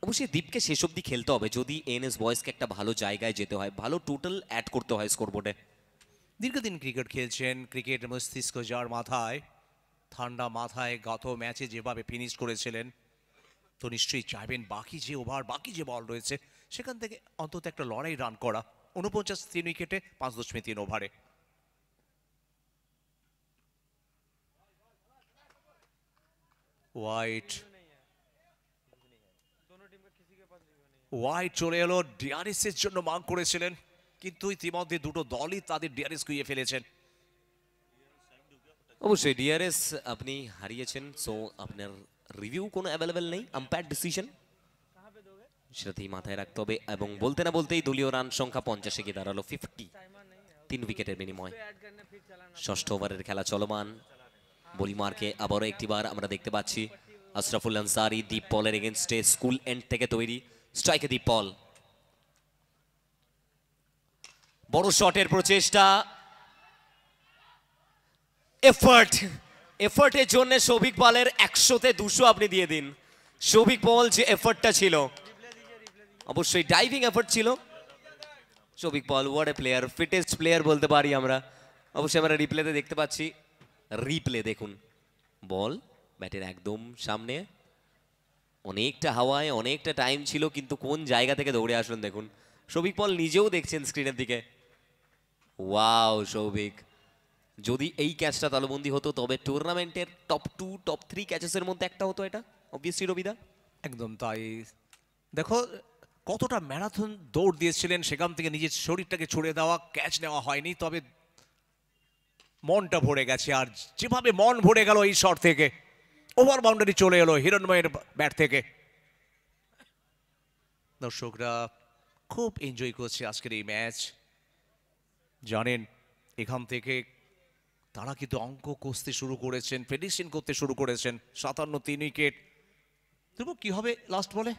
অবশ্যই দীপকে শেষ অবধি খেলতে হবে যদি এএনএস বয়েজকে একটা ভালো জায়গায় যেতে হয়, ভালো টোটাল অ্যাড করতে হয় স্কোরবোর্ডে। দীর্ঘদিন ক্রিকেট খেলছেন, ক্রিকেট মস্তিষ্ক যার মাথায়, ঠান্ডা মাথায় গত ম্যাচে যেভাবে ফিনিশ করেছিলেন, তো নিশ্চয়ই চাইবেন বাকি যে ওভার, বাকি যে বল রয়েছে সেখান থেকে অন্তত একটা লড়াই রান করা। 49, 3 উইকেটে 5.3 ওভারে। ওয়াইড চলে এলো, ডিআরএস এর জন্য মাং করেছিলেন, কিন্তু ইতিমধ্যে দুটো দলই তাদের ডিআরএস কুইয়ে ফেলেছেন। অবশ্যই ডিআরএস আপনি হারিয়েছেন, সো আপনার রিভিউ কোনো অ্যাভেলেবেল নেই, আম্পায়ার ডিসিশন সেটাতেই মাথায় রাখতে হবে। এবং বলতে না বলতেই দলীয় রান সংখ্যা 50-এ গিয়ে দাঁড়ালো 50, 3 উইকেটের বিনিময়। ষষ্ঠ ওভারের খেলা চলমান। বলিমারকে আবারও একটিবার আমরা দেখতে পাচ্ছি আশরাফুল আনসারি দীপ পলের এগেনস্টে, স্কুল এন্ড থেকে তৈরি, স্ট্রাইকে দীপ পল। বড় শটের প্রচেষ্টা, এফার্টের জন্য শৌভিক পালের 100-তে 200 আপনি দিয়ে দিন। শৌভিক পল যে এফার্টটা ছিল, অবশ্যই ডাইভিং এফার্ট ছিল, Souvik Pal what a player, fittest player বলতে পারি আমরা। অবশ্যই আমরা রিপ্লেতে দেখতে পাচ্ছি, রিপ্লে দেখুন, বল ব্যাটের একদম সামনে, অনেকটা হাওয়ায়, অনেকটা টাইম ছিল, কিন্তু কোন জায়গা থেকে দৌড়ে আসলেন দেখুন। শৌভিক পল নিজেও দেখছেন স্ক্রিনের দিকে। ওয়াও সৌভিক, যদি এই ক্যাচটা তালুবন্দি হতো তবে টুর্নামেন্টের টপ 2 টপ 3 ক্যাচেসের মধ্যে একটা হতো এটা, অবভিয়াসলি রবিদা। একদম তাই। দেখো কতটা ম্যারাথন দৌড় দিয়েছিলেন, সেখান থেকে নিজের শরীরটাকে ছুড়ে দেওয়া, ক্যাচ নেওয়া হয়নি, তবে মনটা ভরে গেছে। আর যেভাবে মন ভরে গেল এই শট থেকে, ওভার বাউন্ডারি চলে এলো হিরণময়ের ব্যাট থেকে। দর্শকরা খুব এনজয় করছে আজকের এই ম্যাচ। জানেন এখান থেকে তারা কিন্তু অঙ্ক কষতে শুরু করেছেন, প্রেডিকশন করতে শুরু করেছেন। 57 3 উইকেট, তবু কি হবে লাস্ট বলে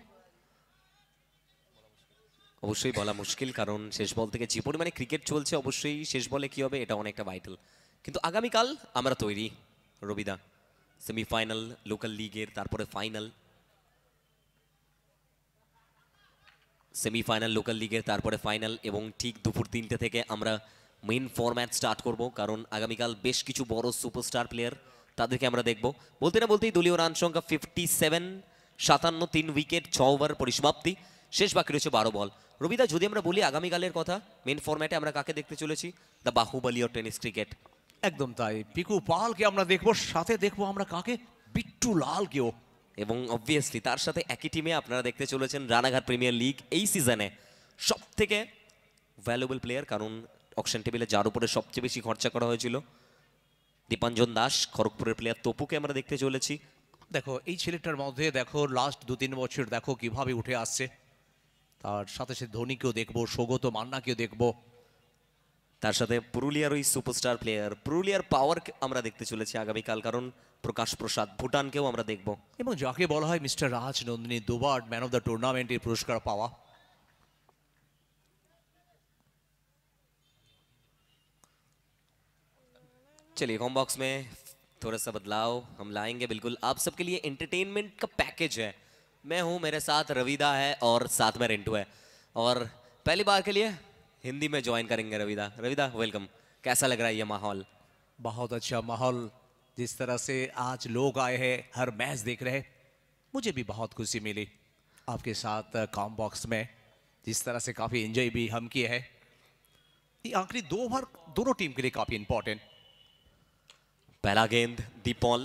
অবশ্যই বলা মুশকিল, কারণ শেষ বল থেকে যে পরিমাণে ক্রিকেট চলছে, অবশ্যই শেষ বলে কি হবে এটা অনেকটা ভাইটাল। কিন্তু আগামীকাল আমরা তৈরি রবিদা, সেমিফাইনাল লোকাল লিগের, তারপরে ফাইনাল, সেমিফাইনাল লোকাল লিগের, তারপরে ফাইনাল, এবং ঠিক দুপুর 3টে থেকে আমরা মেইন ফরম্যাট স্টার্ট করব, কারণ আগামীকাল বেশ কিছু বড় সুপারস্টার প্লেয়ার, তাদেরকে আমরা দেখব। বলতে না বলতেই দলীয় রান সংখ্যা 57, 57 3 উইকেট, 6 ওভার পরিসমাপ্তি, শেষ বাকি রয়েছে 12 বল। রবিদা, যদি আমরা বলি আগামীকালের কথা, মেইন ফরম্যাটে আমরা কাকে দেখতে চলেছি? The Baahubali of tennis cricket. একদম তাই, পিকু পালকে আমরা দেখবো, সাথে দেখবো আমরা কাকে? বিট্টু লালকেও। এবং অবভিয়াসলি তার সাথে একই টিমে আপনারা দেখতে চলেছেন রানাঘাট প্রিমিয়ার লিগ এই সিজনে সব থেকে ভ্যালুয়েবল প্লেয়ার, কারণ অকশন টেবিলে যার উপরে সবচেয়ে বেশি খরচা করা হয়েছিল, দীপাঞ্জন দাস, খড়গপুরের প্লেয়ার তপুকে আমরা দেখতে চলেছি। দেখো এই ছেলেটার মধ্যে দেখো লাস্ট 2-3 বছর দেখো কিভাবে উঠে আসছে। তার সাথে সাথে ধোনিকেও দেখবো, সৌগত মান্নাকেও দেখবো। তার সাথে পুরুলিয়ার ওই সুপারস্টার প্লেয়ার, পুরুলিয়ার পাওয়ার আমরা দেখতে চলেছি আগামীকাল, কারণ প্রকাশ প্রসাদ ভুটানকেও আমরা দেখব। এবং যাকে বলা হয় মিস্টার রাজ নন্দিনী, দুবার ম্যান অফ দ্য টুর্নামেন্টের পুরস্কার পাওয়া। चलिए कॉम बॉक्स में थोड़ा सा बदलाव हम लाएंगे, बिल्कुल आप सबके लिए एंटरटेनमेंट का पैकेज है। मैं हूं, मेरे साथ रविदा है और साथ में रिंटू है, और पहली बार के लिए हिंदी में ज्वाइन करेंगे रविदा। रविदा वेलकम, कैसा लग रहा है ये माहौल? बहुत अच्छा माहौल, जिस तरह से आज लोग आए हैं, हर मैच देख रहे हैं, मुझे भी बहुत खुशी मिली आपके साथ कॉम बॉक्स में। जिस तरह से काफ़ी एंजॉय भी हम किए हैं। ये आखिरी 2 ओवर दोनों टीम के लिए काफ़ी इंपॉर्टेंट। पहला गेंद दीप पॉल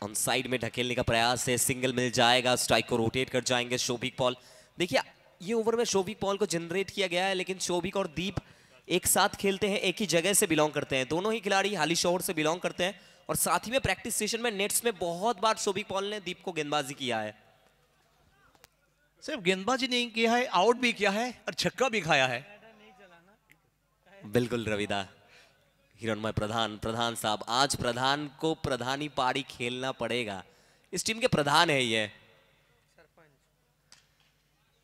ऑन साइड में ढकेलने का प्रयास है, सिंगल मिल जाएगा, स्ट्राइक को रोटेट कर जाएंगे शौभिक पॉल। देखिए ये ओवर में शौभिक पॉल को जनरेट किया गया है, लेकिन शौभिक और दीप एक साथ खेलते हैं, एक ही जगह से बिलोंग करते हैं, दोनों ही खिलाड़ी हाली शहर से बिलोंग करते हैं, और साथ ही में प्रैक्टिस सेशन में नेट्स में बहुत बार शौभिक पॉल ने दीप को गेंदबाजी किया है। सिर्फ गेंदबाजी नहीं किया है, आउट भी किया है और छक्का भी खाया है। बिल्कुल रविदा, हिरणमय प्रधान साहब, आज प्रधान को प्रधानी पारी खेलना पड़ेगा, इस टीम के प्रधान है ये।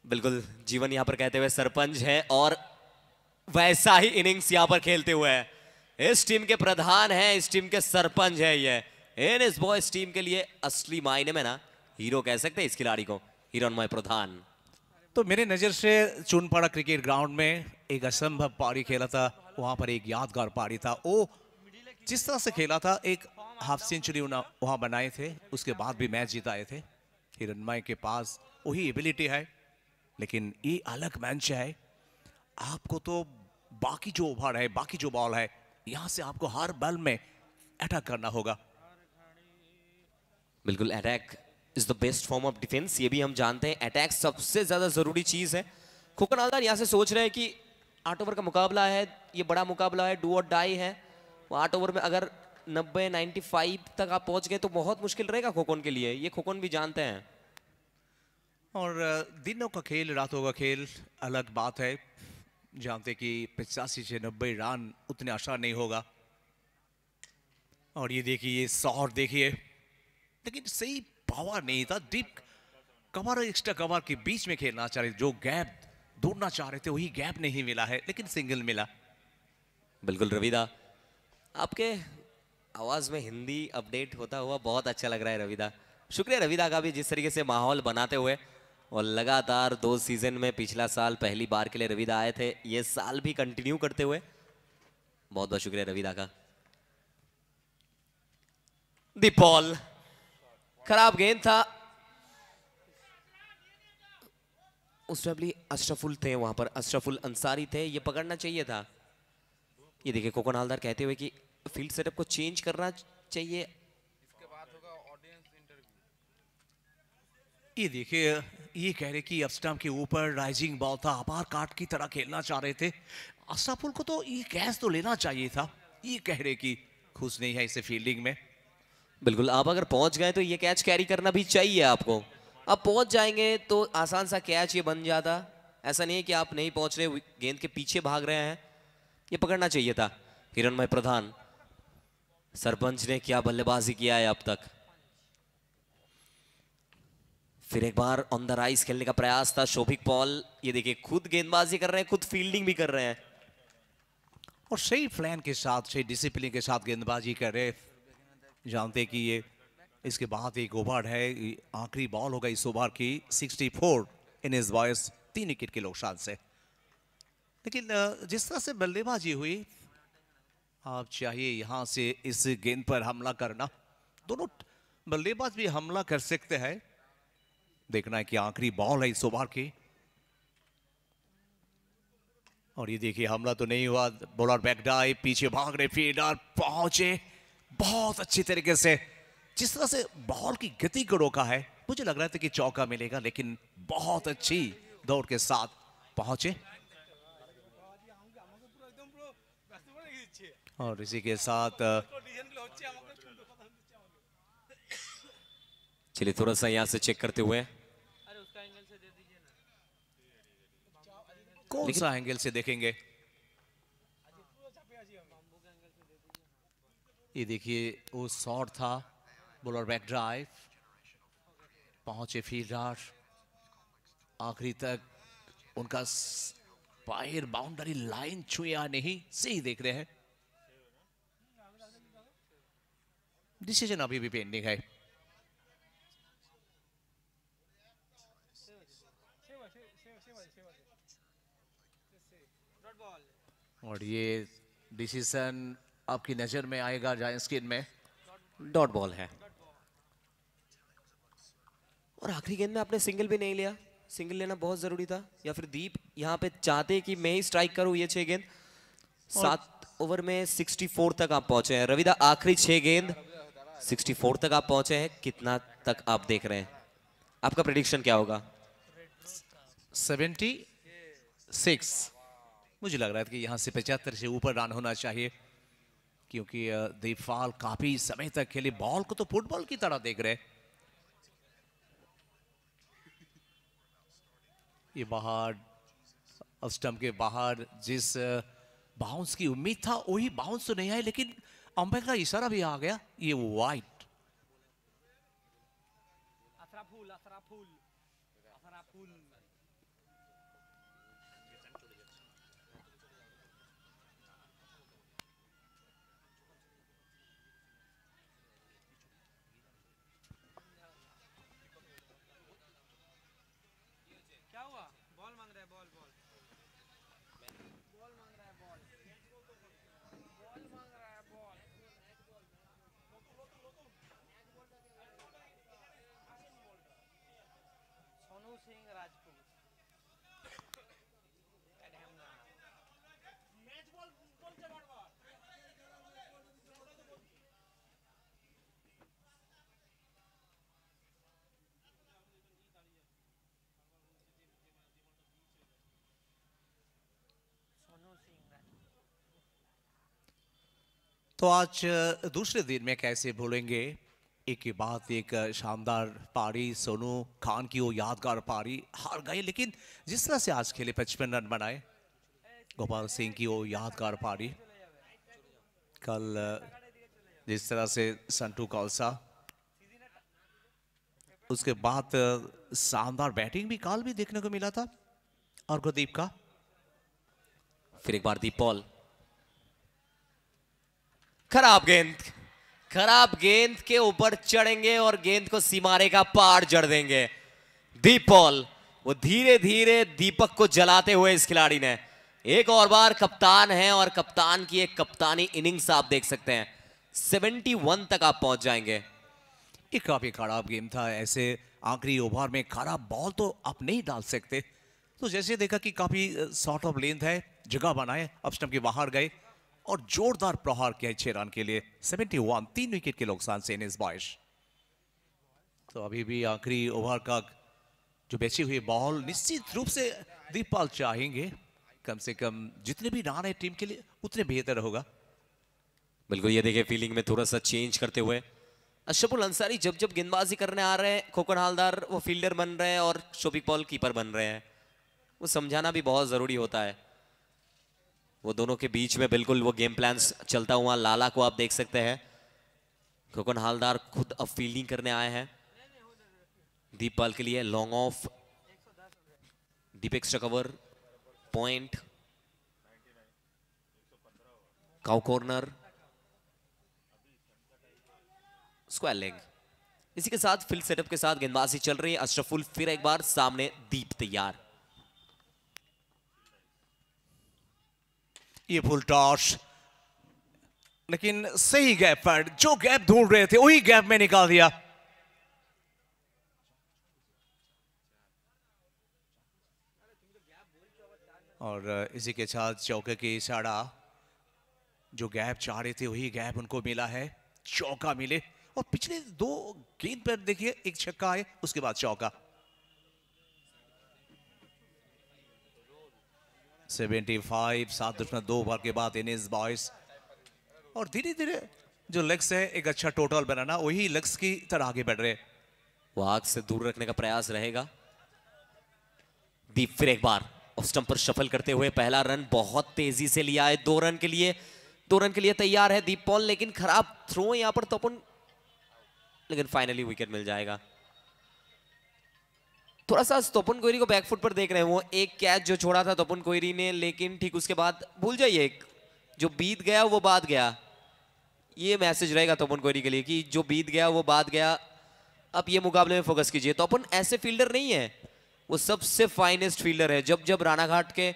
बिल्कुल जीवन यहाँ पर कहते हुए सरपंच है, और वैसा ही इनिंग्स यहाँ पर खेलते हुए है। इस टीम के प्रधान है, इस टीम के सरपंच है ये। इन इस बॉयज टीम के लिए असली मायने में ना हीरो कह सकते हैं इस खिलाड़ी को, हिरणमय प्रधान। तो मेरे नज़र से चुनपाड़ा क्रिकेट ग्राउंड में एक असंभव पारी खेला था, वहाँ पर एक यादगार पारी था। वो जिस तरह से खेला था, एक हाफ सेंचुरी वहाँ बनाए थे, उसके बाद भी मैच जिताए थे। हिरणमय के पास वही एबिलिटी है, लेकिन ये अलग मैच है। आपको तो बाकी जो ओवर है, बाकी जो बॉल है, यहाँ से आपको हर बॉल में अटैक करना होगा। बिल्कुल, attack is the best form of defence, ये भी हम जानते हैं। अटैक सबसे ज्यादा जरूरी चीज है। खोखन हलदार यहाँ से सोच रहे हैं कि 8 ओवर का मुकाबला है, ये बड़ा मुकाबला है, डू और डाई है। 8 ओवर में अगर 90-95 तक आप पहुंच गए तो बहुत मुश्किल रहेगा खोखन के लिए, ये खोखन भी जानते हैं। और दिनों का खेल, रातों का खेल अलग बात है। जानते कि 85 से 90 रन उतने आसान नहीं होगा। और ये देखिए, ये शॉट देखिए, लेकिन सही पावर नहीं था। डीप कवर और एक्स्ट्रा कवर के बीच में खेलना चाह रहे, जो गैप ढूंढना चाह रहे थे वही गैप नहीं मिला है, लेकिन सिंगल मिला। बिल्कुल रविदा, आपके आवाज में हिंदी अपडेट होता हुआ बहुत अच्छा लग रहा है रविदा। शुक्रिया रविदा का भी, जिस तरीके से माहौल बनाते हुए और लगातार 2 सीजन में पिछला साल पहली बार के लिए रविदा आए थे, ये साल भी कंटिन्यू करते हुए। बहुत बहुत शुक्रिया रविदा का। दीपॉल, खराब गेंद था। उस टाइम अशरफुल थे वहां पर, अशरफुल अंसारी थे, ये पकड़ना चाहिए था। ये देखिए कोको नालदार कहते हुए कि फील्ड सेटअप को चेंज करना चाहिए। ये देखिए, ये कह रहे कि स्टंप के ऊपर राइजिंग बॉल था, अपार काट की तरह खेलना चाह रहे थे। अशरफुल को तो ये कैच तो लेना चाहिए था। ये कह रहे कि खुश नहीं है इसे फील्डिंग में। बिल्कुल, आप अगर पहुंच गए तो ये कैच कैरी करना भी चाहिए आपको। अब पहुंच जाएंगे तो आसान सा कैच ये बन जाता। ऐसा नहीं है कि आप नहीं पहुंच रहे, गेंद के पीछे भाग रहे हैं, ये पकड़ना चाहिए था। हिरणमय प्रधान, सरपंच ने क्या बल्लेबाजी किया है अब तक। फिर एक बार ऑन द राइज खेलने का प्रयास था शोभिक पॉल। ये देखिए खुद गेंदबाजी कर रहे हैं, खुद फील्डिंग भी कर रहे हैं और सही प्लान के साथ, सही डिसिप्लिन के साथ गेंदबाजी कर रहे। जानते कि ये इसके बाद एक ओवर है, आखिरी बॉल होगा इस ओवर की। 64 इन इज वॉइस, 3 विकेट के नुकसान से। लेकिन जिस तरह से बल्लेबाजी हुई, आप चाहिए यहां से इस गेंद पर हमला करना। दोनों बल्लेबाज भी हमला कर सकते हैं। देखना है कि आखिरी बॉल है इस ओवर की। और ये देखिए हमला तो नहीं हुआ। बॉलर बैक डाइव, पीछे भाग रहे फील्डर, पहुंचे बहुत अच्छी तरीके से। जिस तरह से बॉल की गति को रोका है, मुझे लग रहा था कि चौका मिलेगा, लेकिन बहुत अच्छी दौड़ के साथ पहुंचे। और इसी के साथ चलिए थोड़ा सा यहां से चेक करते हुए, कौन सा एंगल से देखेंगे। ये देखिए वो शॉट था, बॉलर बैक ड्राइव, पहुंचे फील्डर, आखिरी तक उनका पैर बाउंड्री लाइन छुआ नहीं। सही देख रहे हैं। डिसीजन अभी भी पेंडिंग है। और ये डिसीजन आपकी नजर में आएगा जायंट्स स्किन में, डॉट बॉल है। और आखिरी गेंद में आपने सिंगल भी नहीं लिया। सिंगल लेना बहुत जरूरी था। या फिर दीप यहाँ पे चाहते कि मैं ही स्ट्राइक करूं ये 6 गेंद। 7 ओवर में 64 तक आप पहुंचे हैं रविदा। आखिरी 6 गेंद 64 तक आप पहुंचे हैं। कितना तक आप देख रहे हैं? आपका प्रेडिक्शन क्या होगा? 76। मुझे लग रहा था कि यहाँ से 75 से ऊपर रन होना चाहिए, क्योंकि दीपपाल काफी समय तक खेले। बॉल को तो फुटबॉल की तरह देख रहे। ये बाहर, स्टंप के बाहर जिस बाउंस की उम्मीद था वही बाउंस तो नहीं आया, लेकिन अंपायर का इशारा भी आ गया। ये वाइड। तो आज दूसरे दिन में कैसे भूलेंगे, एक के बाद एक शानदार पारी। सोनू खान की वो यादगार पारी, हार गए लेकिन जिस तरह से आज खेले 55 रन बनाए। गोपाल सिंह की वो यादगार पारी। कल जिस तरह से संटू कौलसा, उसके बाद शानदार बैटिंग भी काल भी देखने को मिला था और गुरदीप का। फिर एक बार दीपॉल, खराब गेंद, खराब गेंद के ऊपर चढ़ेंगे और गेंद को सीमारे का पार जड़ देंगे। दीपॉल वो धीरे धीरे दीपक को जलाते हुए इस खिलाड़ी ने एक और बार कप्तान है और कप्तान की एक कप्तानी इनिंग्स आप देख सकते हैं। 71 तक आप पहुंच जाएंगे। ये काफी खराब गेम था। ऐसे आखिरी ओवर में खराब बॉल तो आप नहीं डाल सकते। तो जैसे देखा कि काफी शॉर्ट ऑफ लेंथ है, जगह बनाए, अब स्टंप के बाहर गए और जोरदार प्रहार किया 6 रन के लिए। 71, 3 विकेट के नुकसान से इनिंग्स 22। तो अभी भी आखिरी ओवर का जो बची हुई बॉल निश्चित रूप से दीपपाल चाहेंगे कम से कम जितने भी रन है टीम के लिए उतने बेहतर होगा। बिल्कुल, ये देखिए फीलिंग में थोड़ा सा चेंज करते हुए अशरफुल अंसारी जब जब गेंदबाजी करने आ रहे हैं, खोकन हालदार वो फील्डर बन रहे हैं और शोभिक पॉल कीपर बन रहे हैं। वो समझाना भी बहुत जरूरी होता है। वो दोनों के बीच में बिल्कुल वो गेम प्लान चलता हुआ लाला को आप देख सकते हैं। खोकन हालदार खुद अब फील्डिंग करने आए हैं दीपपाल के लिए। Long off, deep extra cover, point, cow corner, square leg. इसी के साथ फील्ड सेटअप के साथ गेंदबाजी चल रही है। अशरफुल फिर एक बार सामने, दीप तैयार। ये फुल टॉस, लेकिन सही गैप पर, जो गैप ढूंढ रहे थे वही गैप में निकाल दिया। और इसी के साथ चौके की इशारा, जो गैप चाह रहे थे वही गैप उनको मिला है। चौका मिले और पिछले 2 गेंद पर देखिए एक छक्का आए, उसके बाद चौका। 75, 7.2 ओवर के बाद इनिंग्स 22। और धीरे धीरे जो लेग्स है एक अच्छा टोटल बनाना, वही लेग्स की तरह आगे बढ़ रहे। वो आग से दूर रखने का प्रयास रहेगा। दीप फिर एक बार ऑफ स्टंप पर शफल करते हुए पहला रन बहुत तेजी से लिया है। 2 रन के लिए तैयार है दीपपाल, लेकिन खराब थ्रो यहां पर तोपन, लेकिन फाइनली विकेट मिल जाएगा। थोड़ा सा तोपन कोहरी को बैकफुट पर देख रहे हैं। वो एक कैच जो छोड़ा था तोपन कोहरी ने, लेकिन ठीक उसके बाद भूल जाइए, जो बीत गया वो बात गया। ये मैसेज रहेगा तोपन कोहरी के लिए कि जो बीत गया वो बात गया, अब ये मुकाबले में फोकस कीजिए। तोपन ऐसे फील्डर नहीं है, वो सबसे फाइनेस्ट फील्डर है। जब जब रानाघाट के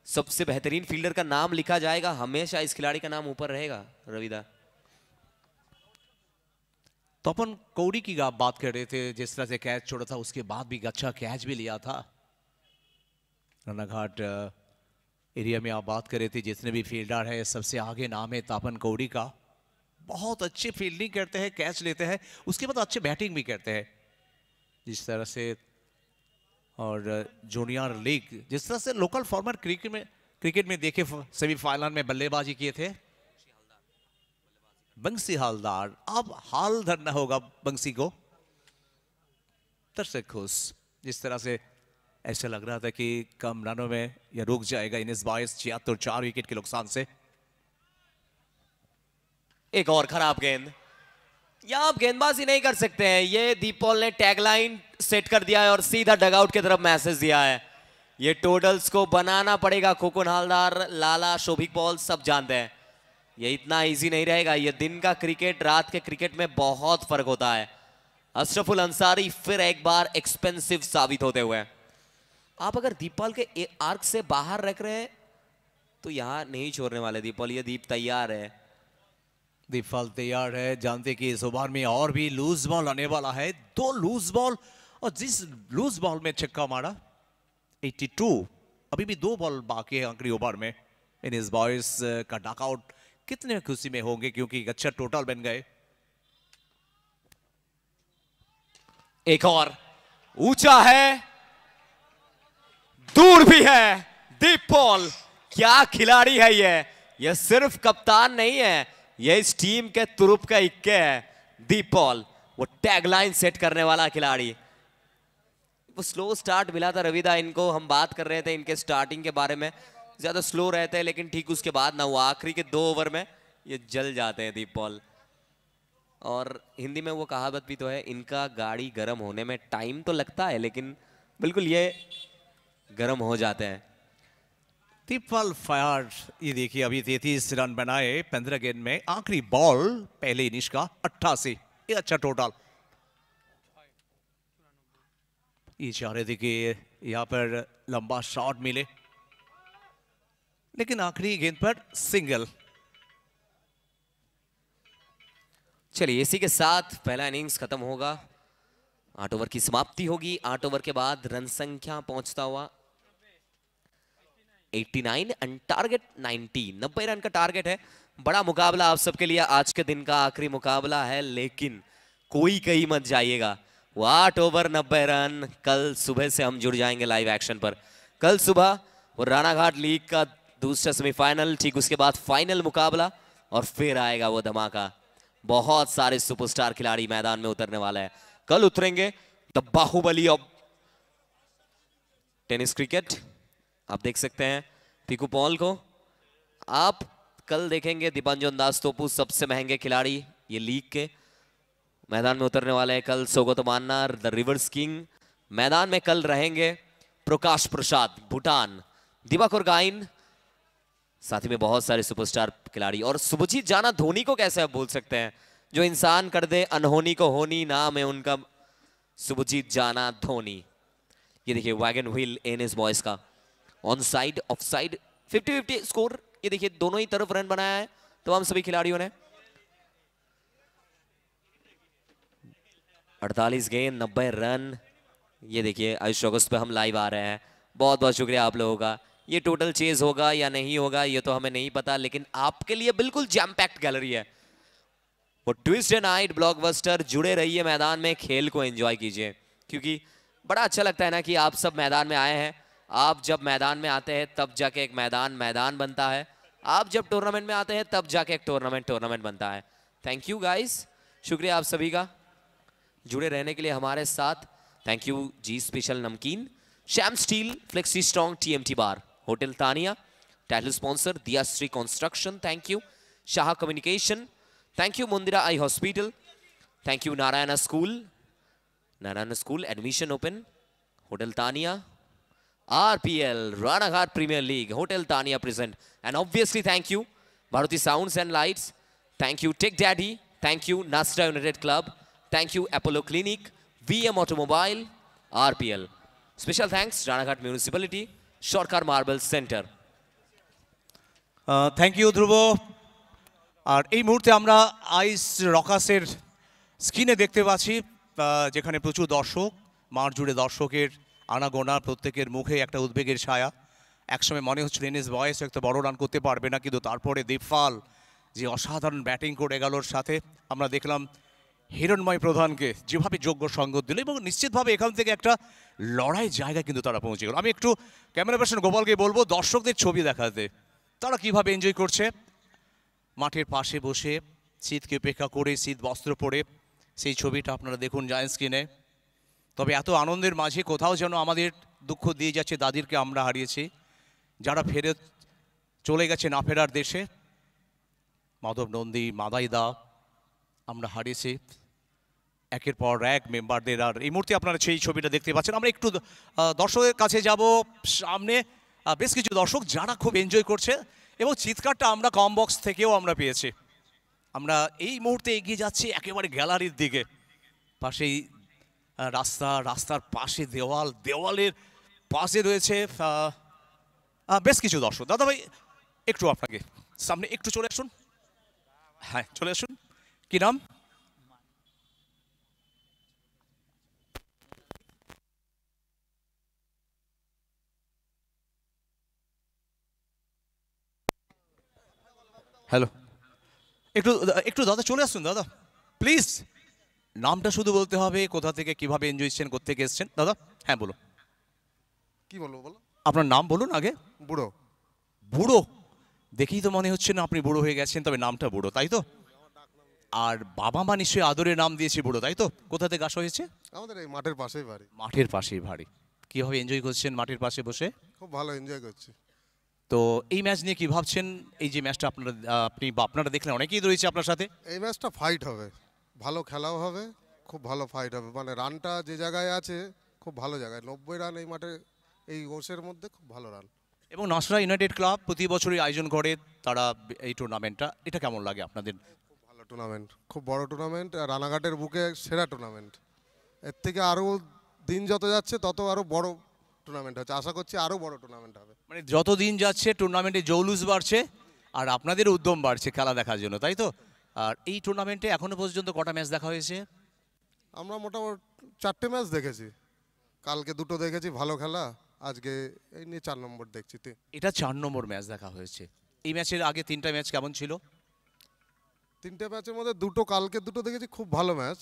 सबसे बेहतरीन फील्डर का नाम लिखा जाएगा, हमेशा इस खिलाड़ी का नाम ऊपर रहेगा। रविदा, तोपन कोहरी की आप बात कर रहे थे, जिस तरह से कैच छोड़ा था उसके बाद भी अच्छा कैच भी लिया था। रानाघाट एरिया में आप बात कर रहे थे, जितने भी फील्डर है सबसे आगे नाम है तोपन कोहरी का। बहुत अच्छी फील्डिंग करते हैं, कैच लेते हैं, उसके बाद अच्छे बैटिंग भी करते हैं। जिस तरह से और जूनियर लीग, जिस तरह से लोकल फॉर्मेट क्रिकेट में देखे, सेमीफाइनल में बल्लेबाजी किए थे बंसी हालदार। अब हाल धरना होगा बंसी को। दर्शक खुश, जिस तरह से ऐसा लग रहा था कि कम रनों में यह रुक जाएगा। इनिंग्स 22, 76, 4 विकेट के नुकसान से। एक और खराब गेंद। यहां आप गेंदबाजी नहीं कर सकते हैं। ये दीपपाल ने टैगलाइन सेट कर दिया है और सीधा डगआउट की तरफ मैसेज दिया है। ये टोटल्स को बनाना पड़ेगा। खोकन हालदार, लाला, शोभिक पॉल सब जानते हैं ये इतना इजी नहीं रहेगा। ये दिन का क्रिकेट, रात के क्रिकेट में बहुत फर्क होता है। अशरफुल अंसारी फिर एक बार एक्सपेंसिव साबित होते हुए। आप अगर दीपपाल के आर्क से बाहर रख रहे हैं तो यहां नहीं छोड़ने वाले दीपपाल। ये दीप तैयार है, दीपपाल तैयार है, जानते कि इस ओवर में और भी लूज बॉल आने वाला है। 2 लूज बॉल, और जिस लूज बॉल में छक्का मारा 82। अभी भी 2 बॉल बाकी है आखिरी ओवर में। इनिंग्स 22 का डकआउट कितने खुशी में होंगे, क्योंकि एक अच्छा टोटल बन गए। एक और ऊंचा है, दूर भी है। दीपपाल क्या खिलाड़ी है ये। ये सिर्फ कप्तान नहीं है, ये इस टीम के तुरुप का इक्के है। दीपपाल वो टैगलाइन सेट करने वाला खिलाड़ी। वो स्लो स्टार्ट मिला था रविदा इनको, हम बात कर रहे थे इनके स्टार्टिंग के बारे में, ज्यादा स्लो रहते हैं, लेकिन ठीक उसके बाद ना वो आखिरी के 2 ओवर में ये जल जाते हैं दीपपाल। और हिंदी में वो कहावत भी तो है, इनका गाड़ी गर्म होने में टाइम तो लगता है, लेकिन बिल्कुल ये गर्म हो जाते हैं। दीपपाल फायर, ये देखिए अभी 33 रन बनाए 15 गेंद में। आखिरी बॉल पहले इनिंग्स का 88, ये अच्छा टोटल। ये चारिदिके यहाँ पर लंबा शॉट मिले, लेकिन आखिरी गेंद पर सिंगल। चलिए इसी के साथ पहला इनिंग्स खत्म होगा, 8 ओवर की समाप्ति होगी। 8 ओवर के बाद रन संख्या पहुंचता हुआ 89 एंड टारगेट 90 रन का टारगेट है। बड़ा मुकाबला आप सबके लिए, आज के दिन का आखिरी मुकाबला है, लेकिन कोई कहीं मत जाइएगा। वो 8 ओवर 90 रन, कल सुबह से हम जुड़ जाएंगे लाइव एक्शन पर। कल सुबह वो रानाघाट लीग का दूसरा सेमीफाइनल, ठीक उसके बाद फाइनल मुकाबला, और फिर आएगा वो धमाका। बहुत सारे सुपरस्टार खिलाड़ी मैदान में उतरने वाला है। कल उतरेंगे the Baahubali of tennis cricket. आप देख सकते हैं पीकू पॉल को। आप कल देखेंगे दीपांजन दास तोपू, सबसे महंगे खिलाड़ी ये लीग के, मैदान में उतरने वाले हैं कल। सोगत मान्नार द रिवर्स किंग मैदान में कल रहेंगे। प्रकाश प्रसाद भूटान, दिवाकर गाइन, साथ ही में बहुत सारे सुपरस्टार खिलाड़ी। और शुभजीत जाना धोनी को कैसे आप बोल सकते हैं, जो इंसान कर दे अनहोनी को होनी, नाम है उनका शुभजीत जाना धोनी। ये देखिए वैगन व्हील एनएस बॉयज का, on side of side 50-50 score. ये देखिए दोनों ही तरफ रन बनाया है तमाम सभी खिलाड़ियों ने। 48 गेंद 90 रन। ये देखिए आयुष अगस्त पे हम लाइव आ रहे हैं, बहुत बहुत शुक्रिया आप लोगों का। ये टोटल चेज होगा या नहीं होगा ये तो हमें नहीं पता, लेकिन आपके लिए बिल्कुल जैम पैक्ड गैलरी है। वो ट्विस्डे नाइट ब्लॉकबस्टर, जुड़े रहिए मैदान में, खेल को एंजॉय कीजिए, क्योंकि बड़ा अच्छा लगता है ना कि आप सब मैदान में आए हैं। आप जब मैदान में आते हैं तब जाके एक मैदान बनता है। आप जब टूर्नामेंट में आते हैं तब जाके एक टूर्नामेंट बनता है। थैंक यू गाइस, शुक्रिया आप सभी का जुड़े रहने के लिए हमारे साथ। Thank you G special namkeen, Shyam steel, flexi strong, TMT bar, hotel Tania, title sponsor Diya Shri construction, thank you Shah communication, thank you Mundira eye hospital, thank you Narayan school admission open, hotel Tania, RPL Ranaghat premier league, hotel Tania present, and obviously thank you Bharati Sounds and Lights, thank you Tech Daddy, thank you Nasra United Club, thank you Apollo Clinic, VM Automobile, RPL, special thanks Ranaghat Municipality, Shorkar Marble Center. Thank you Dhruv. আর এই মুহূর্তে আমরা আইস রকাসের স্ক্রিনে দেখতে পাচ্ছি, যেখানে প্রচুর দর্শক, মাঠ জুড়ে দর্শকের আনাগোনা, প্রত্যেকের মুখে একটা উদ্বেগের ছায়া। একসময় মনে হচ্ছিল এনএস বয়েস একটা বড় রান করতে পারবে না, কিন্তু তারপরে দীপফাল যে অসাধারণ ব্যাটিং করে গেল, সাথে আমরা দেখলাম হিরণময় প্রধানকে যেভাবে যোগ্য সঙ্গ দিল, এবং নিশ্চিতভাবে এখান থেকে একটা লড়াই জায়গা কিন্তু তারা পৌঁছে গেল। আমি একটু ক্যামেরা পার্সন গোপালকে বলবো দর্শকদের ছবি দেখাতে, তারা কিভাবে এনজয় করছে মাঠের পাশে বসে, শীতকে উপেক্ষা করে, শীত বস্ত্র পরে। সেই ছবিটা আপনারা দেখুন জায়ান্ট স্ক্রিনে। তবে এত আনন্দের মাঝে কোথাও যেন আমাদের দুঃখ দিয়ে যাচ্ছে, দাদিরকে আমরা হারিয়েছি, যারা ফেরত চলে গেছে না ফেরার দেশে। মাধব নন্দী, মাদাইদা আমরা হারিয়েছি, একের পর এক মেম্বারদের। আর এই মুহূর্তে আপনারা সেই ছবিটা দেখতে পাচ্ছেন। আমরা একটু দর্শকের কাছে যাব, সামনে বেশ কিছু দর্শক যারা খুব এনজয় করছে, এবং চিৎকারটা আমরা কম বক্স থেকেও আমরা পেয়েছি। আমরা এই মুহূর্তে এগিয়ে যাচ্ছি একেবারে গ্যালারির দিকে। পাশেই রাস্তার পাশে দেওয়ালের পাশে রয়েছে বেশ কিছু দর্শক। দাদা ভাই একটু আপনাকে সামনে একটু চলে আসুন। হ্যাঁ চলে আসুন, কি নাম? হ্যালো, একটু দাদা চলে আসুন দাদা প্লিজ। নামটা শুধু বলতে হবে, কোথা থেকে কিভাবে এনজয় করছেন, কোথেকে এসেছেন দাদা? হ্যাঁ বলুন। কি বলবো বলো? আপনার নাম বলুন আগে। বুড়ো। বুড়ো দেখেই তো মনে হচ্ছে না আপনি বুড়ো হয়ে গেছেন, তবে নামটা বুড়ো, তাই তো? আর বাবা মা নিশ্চয়ই আদরের নাম দিয়েছে বুড়ো, তাই তো? কোথা থেকে আসা হয়েছে? আমাদের এই মাঠের পাশেই বাড়ি। মাঠের পাশেই বাড়ি। কিভাবে এনজয় করছেন মাঠের পাশে বসে? খুব ভালো এনজয় করছি। তো এই ম্যাচ নিয়ে কি ভাবছেন? এই যে ম্যাচটা আপনারা দেখলেন, অনেকেই রয়েছে আপনার সাথে। এই ম্যাচটা ফাইট হবে, ভালো খেলাও হবে, খুব ভালো ফাইট হবে। মানে রানটা যে জায়গায় আছে খুব ভালো জায়গায়, 90 রান এই মাঠে, এই ওভারের মধ্যে খুব ভালো রান। এবং নাসরা ইউনাইটেড ক্লাব প্রতি বছরই আয়োজন করে তারা এই টুর্নামেন্টটা, এটা কেমন লাগে আপনাদের? খুব ভালো টুর্নামেন্ট, খুব বড় টুর্নামেন্ট, আর রানাঘাটের বুকে সেরা টুর্নামেন্ট। এর থেকে আরও দিন যত যাচ্ছে তত আরও বড় টুর্নামেন্ট হচ্ছে, আশা করছি আরও বড় টুর্নামেন্ট হবে। মানে যত দিন যাচ্ছে টুর্নামেন্টে জৌলুস বাড়ছে আর আপনাদের উদ্যম বাড়ছে খেলা দেখার জন্য, তাই তো? আর এই টুর্নামেন্টে এখনো পর্যন্ত কটা ম্যাচ দেখা হয়েছে? আমরা মোটামুটি 4টে ম্যাচ দেখেছি, কালকে 2টো দেখেছি ভালো খেলা, আজকে এই নিয়ে 4 নম্বর দেখছি। এটা 4 নম্বর ম্যাচ দেখা হয়েছে। এই ম্যাচের আগে 3টা ম্যাচ কেমন ছিল? 3টে ম্যাচের মধ্যে কালকে 2টো দেখেছি খুব ভালো ম্যাচ,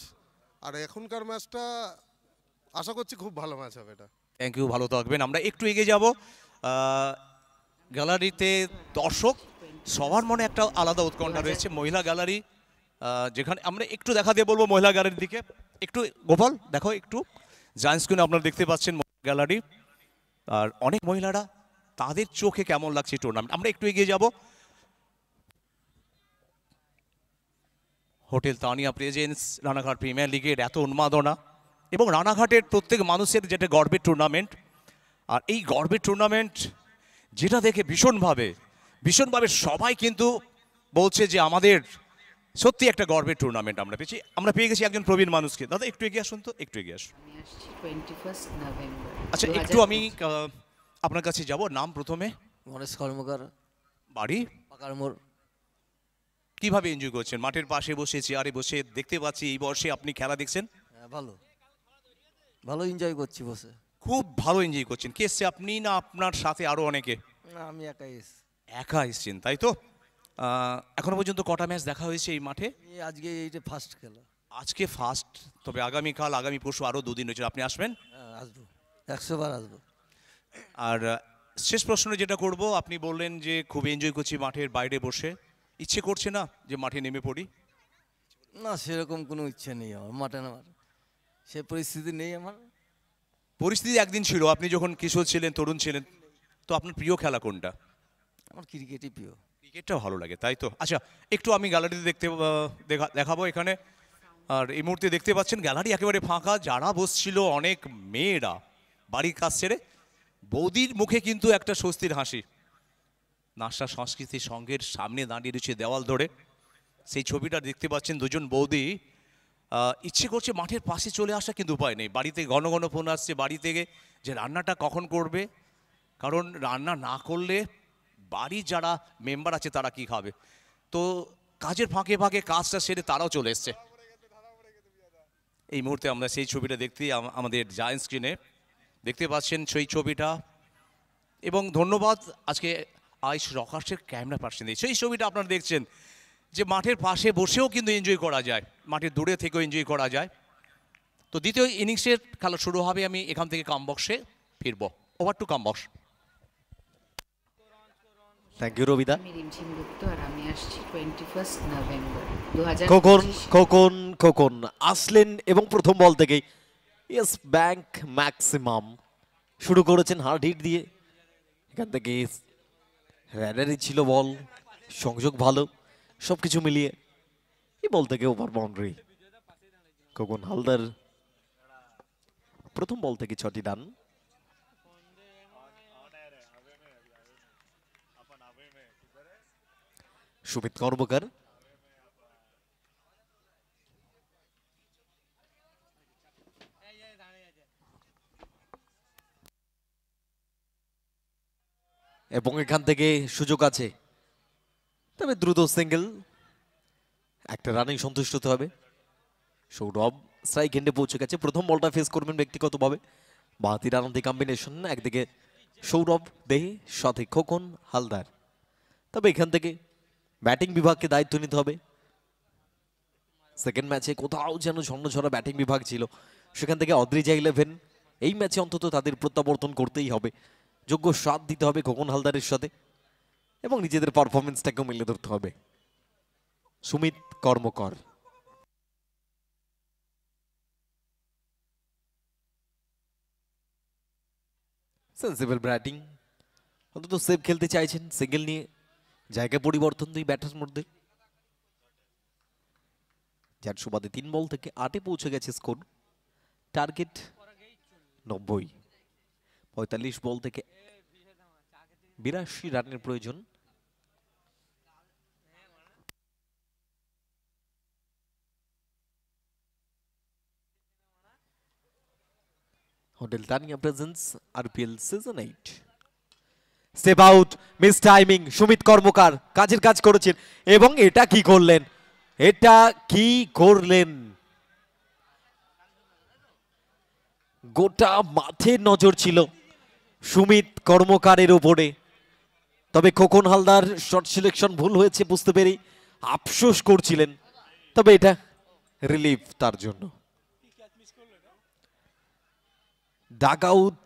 আর এখনকার ম্যাচটা আশা করছি খুব ভালো ম্যাচ হবে এটা। থ্যাংক ইউ, ভালো থাকবেন। আমরা একটু এগিয়ে যাব। গ্যালারিতে দর্শক সবার মনে একটা আলাদা উৎকণ্ঠা রয়েছে। মহিলা গ্যালারি, যেখানে আমরা একটু দেখা দিয়ে বলবো মহিলা গ্যালারির দিকে। একটু গোপাল দেখো, একটু জায়ান্ট স্ক্রিনে আপনারা দেখতে পাচ্ছেন গ্যালারি, আর অনেক মহিলারা, তাদের চোখে কেমন লাগছে টুর্নামেন্ট। আমরা একটু এগিয়ে যাব। Hotel Tania presence, Ranaghat premier লিগের এত উন্মাদনা এবং রানাঘাটের প্রত্যেক মানুষের যেটা গর্বের টুর্নামেন্ট, আর এই গর্বের টুর্নামেন্ট যেটা দেখে ভীষণভাবে সবাই কিন্তু বলছে যে আমাদের সত্যি একটা গর্বের টুর্নামেন্ট আমরা পেয়ে গেছি একজন প্রবীণ মানুষকে। দাদা একটু এগিয়ে আসুন তো, একটু এগিয়ে আসুন। আমি আসছি 21 নভেম্বর। আচ্ছা, একটু আমি আপনার কাছে যাব। নাম প্রথমে? গণেশ কর্মকার, বাড়ি? পাকার মোড়। কিভাবে এনজয় করছেন? মাঠের পাশে বসে, চেয়ারে বসে দেখতে পাচ্ছি এই বর্ষে আপনি খেলা দেখছেন। হ্যাঁ, ভালো ভালো এনজয় করছি বসে। খুব ভালো এনজয় করছেন। কে এসছে, আপনি না আপনার সাথে আরো অনেকে? না, আমি একাই এসেছি। একা এসছেন, তাই তো? এখনো পর্যন্ত কটা ম্যাচ দেখা হয়েছে এই মাঠে? এই আজকে এইটা ফার্স্ট খেলা। আজকে ফার্স্ট, তবে আগামীকাল, আগামী পরশু আরো 2 দিন রয়েছে। আপনি আসবেন? হ্যাঁ, আসবো, 100 বার আসবো। আর শেষ প্রশ্ন যেটা করব, আপনি বললেন যে খুব এনজয় করছি মাঠের বাইরে বসে, ইচ্ছে করছে না যে মাঠে নেমে পড়ি? না, সেরকম কোনো ইচ্ছে নেই আমার মাঠে নামার, সে পরিস্থিতি নেই আমার। পরিস্থিতি একদিন ছিল, আপনি যখন কিশোর ছিলেন, তরুণ ছিলেন। তো আপনার প্রিয় খেলা কোনটা? আমার ক্রিকেটই প্রিয়। ক্রিকেটটা ভালো লাগে, তাই তো? আচ্ছা, একটু আমি গ্যালারিতে দেখাবো এখানে। আর এই মুহূর্তে দেখতে পাচ্ছেন গ্যালারি একেবারে ফাঁকা। যারা বসছিল অনেক মেয়েরা বাড়ির কাজ ছেড়ে, বৌদির মুখে কিন্তু একটা স্বস্তির হাসি। নাসা সংস্কৃতি সংঘের সামনে দাঁড়িয়ে রয়েছে দেওয়াল ধরে, সেই ছবিটা দেখতে পাচ্ছেন। দুজন বৌদি ইচ্ছে করছে মাঠের পাশে চলে আসা, কিন্তু উপায় নেই। বাড়িতে ঘন ঘন ফোন আসছে বাড়ি থেকে যে রান্নাটা কখন করবে, কারণ রান্না না করলে বাড়ির যারা মেম্বার আছে তারা কি খাবে। তো কাজের ফাঁকে ফাঁকে কাজটা সেরে তারাও চলে এসছে। এই মুহূর্তে আমরা সেই ছবিটা দেখতে আমাদের জায়ান্ট স্ক্রিনে দেখতে পাচ্ছেন সেই ছবিটা। এবং ধন্যবাদ আজকে আইস রকার্সের ক্যামেরা পার্সন, সেই ছবিটা আপনারা দেখছেন যে মাঠের পাশে বসেও কিন্তু এনজয় করা যায়, মাঠের দূরে থেকেও এনজয় করা যায়। তো দ্বিতীয় ইনিংসের খেলা শুরু হবে। আমি এখান থেকে কামবক্সে ফিরবো। Over to combox. Thank you রবিদা। আমি রিমঝিম গুপ্ত, আর আমি আসছি 21 নভেম্বর খোকন 2025। খোকন খোকন আসলেন এবং প্রথম বল থেকেই ইয়েস ব্যাংক ম্যাক্সিমাম শুরু করেছেন হার্ড হিট দিয়ে। এখান থেকে র্যাডারি ছিল বল, সংযোগ ভালো, সব কিছু মিলিয়ে এই বল থেকে ওভার বাউন্ডারি। খোকন হালদার প্রথম বল থেকে 6টি রান। সুমিত কর্মকার এবং এখান থেকে সুযোগ আছে, তবে দ্রুত সিঙ্গেল, একটা রানেই সন্তুষ্ট হতে হবে। সৌরভ স্ট্রাইক এন্ডে পৌঁছে গেছে। প্রথম বলটা ফেস করবেন ব্যক্তিগতভাবে। বাহাতি রানন্দি কম্বিনেশন, একদিকে সৌরভ দেহে, সাথে খোকন হালদার। তবে এখান থেকে ব্যাটিং বিভাগকে দায়িত্ব নিতে হবে। সেকেন্ড ম্যাচে কোথাও যেন ঝর্ণঝরা ব্যাটিং বিভাগ ছিল, সেখান থেকে অদ্রিজা 11 এই ম্যাচে অন্তত তাদের প্রত্যাবর্তন করতেই হবে। যোগ্য সাথ দিতে হবে খোকন হালদারের সাথে এবং নিজেদের পারফরমেন্সটাকেও মিলে ধরতে হবে। সুমিত কর্মকার সেন্সিবল ব্যাটিং, অন্তত সেভ খেলতে চাইছেন সিঙ্গেল নিয়ে। জায়গা পরিবর্তন 2 ব্যাটার মধ্যে, যার সুবাদে 3 বল থেকে 8-এ পৌঁছে গেছে স্কোর। টার্গেট 90, 45 বল থেকে 82 রানের প্রয়োজন। Hotel Tania presents RPL season 8 step out miss timing Sumit Karmakar কাজের কাজ করেছেন এবং এটা কি করলেন গোটা মাঠে নজর ছিল সুমিত কর্মকারের উপরে তবে খোকন হালদার শট সিলেকশন ভুল হয়েছে বুঝতে পেরে আফসোস করছিলেন তবে এটা রিলিফ তার জন্য ডাগ আউট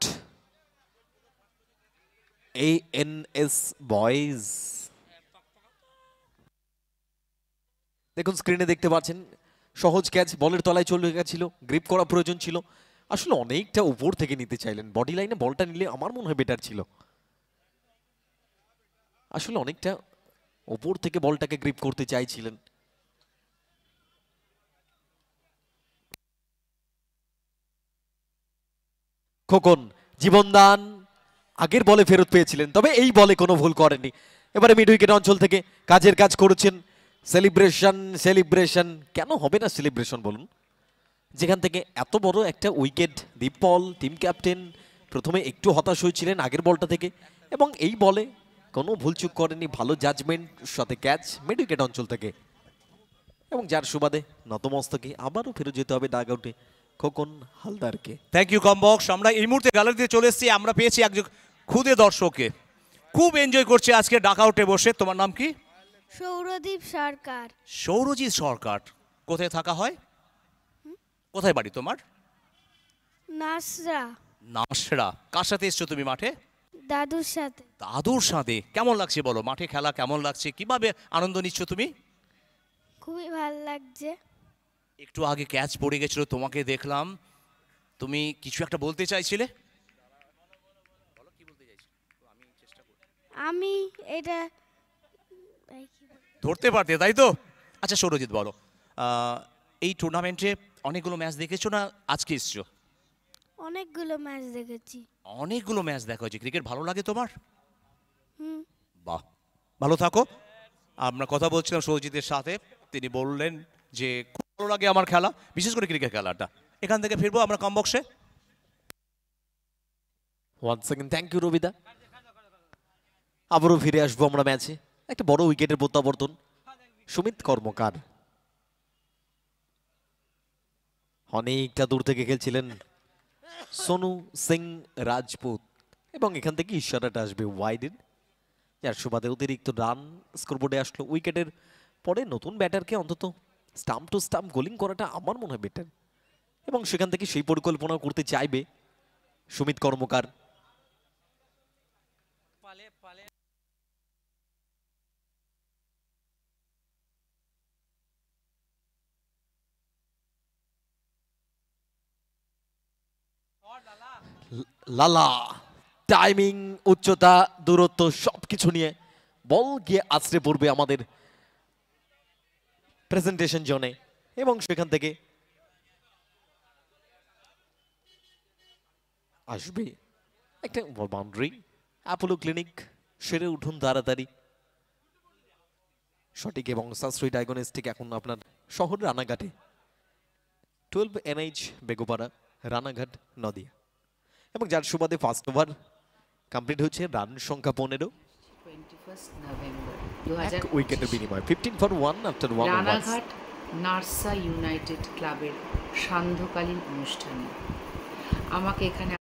ANS বয়েজ দেখুন স্ক্রিনে দেখতে পাচ্ছেন সহজ ক্যাচ বলের তলায় চলে গেছিল গ্রিপ করা প্রয়োজন ছিল আসলে অনেকটা উপর থেকে নিতে চাইলেন বডি লাইনে বলটা নিলে আমার মনে হয় বেটার ছিল আসলে অনেকটা উপর থেকে বলটাকে গ্রিপ করতে চাইছিলেন খোকন জীবনদান আগের বলে ফেরত পেয়েছিলেন তবে এই বলে কোনো ভুল করেননি এবারে মিড উইকেট অঞ্চল থেকে কাজের কাজ করেছেন সেলিব্রেশন কেন হবে না সেলিব্রেশন বলুন যেখান থেকে এত বড় একটা উইকেট দীপল টিম ক্যাপ্টেন প্রথমে একটু হতাশ হয়েছিলেন আগের বলটা থেকে এবং এই বলে কোনো ভুলচুক করেনি ভালো জাজমেন্ট সাথে ক্যাচ মিড উইকেট অঞ্চল থেকে এবং যার সুবাদে নতমস্তকে আবারও ফেরত যেতে হবে ডাগ আউটে খোকন হালদারকে থ্যাংক ইউ কমবক্স আমরা এই মুহূর্তে গ্যালারিতে চলে এসেছি আমরা পেয়েছি একজন খুদে দর্শককে খুব এনজয় করছে আজকে ডাক আউটে বসে তোমার নাম কি সৌরদীপ সরকার সৌরজিৎ সরকার কোথায় থাকা হয় কোথায় বাড়ি তোমার নাসরা নাসরা কার সাথে এসছো তুমি মাঠে দাদুর সাথে দাদুর সাথে কেমন লাগছে বলো মাঠে খেলা কেমন লাগছে কিভাবে আনন্দ নিচ্ছ তুমি খুবই ভালো লাগছে একটু আগে ক্যাচ পড়ে গেছিল তোমাকে দেখলাম তুমি কিছু একটা বলতে চাইছিলে আমি এটা ধরতে পারতে তাই তো আচ্ছা সৌরজিৎ বলো এই টুর্নামেন্টে অনেকগুলো ম্যাচ দেখেছো না আজকে এসছো অনেকগুলো ম্যাচ দেখেছি অনেকগুলো ম্যাচ দেখা হয়েছে ক্রিকেট ভালো লাগে তোমার হুম বাহ ভালো থাকো আমরা কথা বলছিলাম সৌরজিতের সাথে তিনি বললেন যে খুব ভালো লাগে আমার খেলা বিশেষ করে ক্রিকেট খেলাটা এখান থেকে ফিরবো আমরা কমবক্সে ওয়ান সেকেন্ড থ্যাংক ইউ রবিদা আবারও ফিরে আসবো আমরা ম্যাচে একটা বড় উইকেটের প্রত্যাবর্তন সুমিত কর্মকার অনেকটা দূর থেকে খেলছিলেন সোনু সিং রাজপুত এবং এখান থেকে ইশারাটা আসবে ওয়াইডের যার সুবাদে অতিরিক্ত রান স্কোরবোর্ডে আসলো উইকেটের পরে নতুন ব্যাটারকে অন্তত স্টাম্প টু স্টাম্প বোলিং করাটা আমার মনে হয় বেটার এবং সেখান থেকে সেই পরিকল্পনা করতে চাইবে সুমিত কর্মকার লালা টাইমিং উচ্চতা দূরত্ব সবকিছু নিয়ে বল গিয়ে আছড়ে পড়বে আমাদের প্রেজেন্টেশন জোনে এবং সেখান থেকে আসবে একটা বাউন্ডারি অ্যাপোলো ক্লিনিক সেরে উঠুন তাড়াতাড়ি সঠিক এবং সাশ্রয়ী ডায়াগনস্টিক এখন আপনার শহর রানাঘাটে 12 NH বেগোপাড়া রানাঘাট নদিয়া এবং যার সুবাদে ফার্স্ট ওভার কমপ্লিট হচ্ছে রান সংখ্যা 15 21 নভেম্বর এক উইকেটের বিনিময়ে 15 for 1 after 1 over Ranaghat Narsa United ক্লাবের সান্ধ্যকালীন অনুষ্ঠানে আমাকে এখানে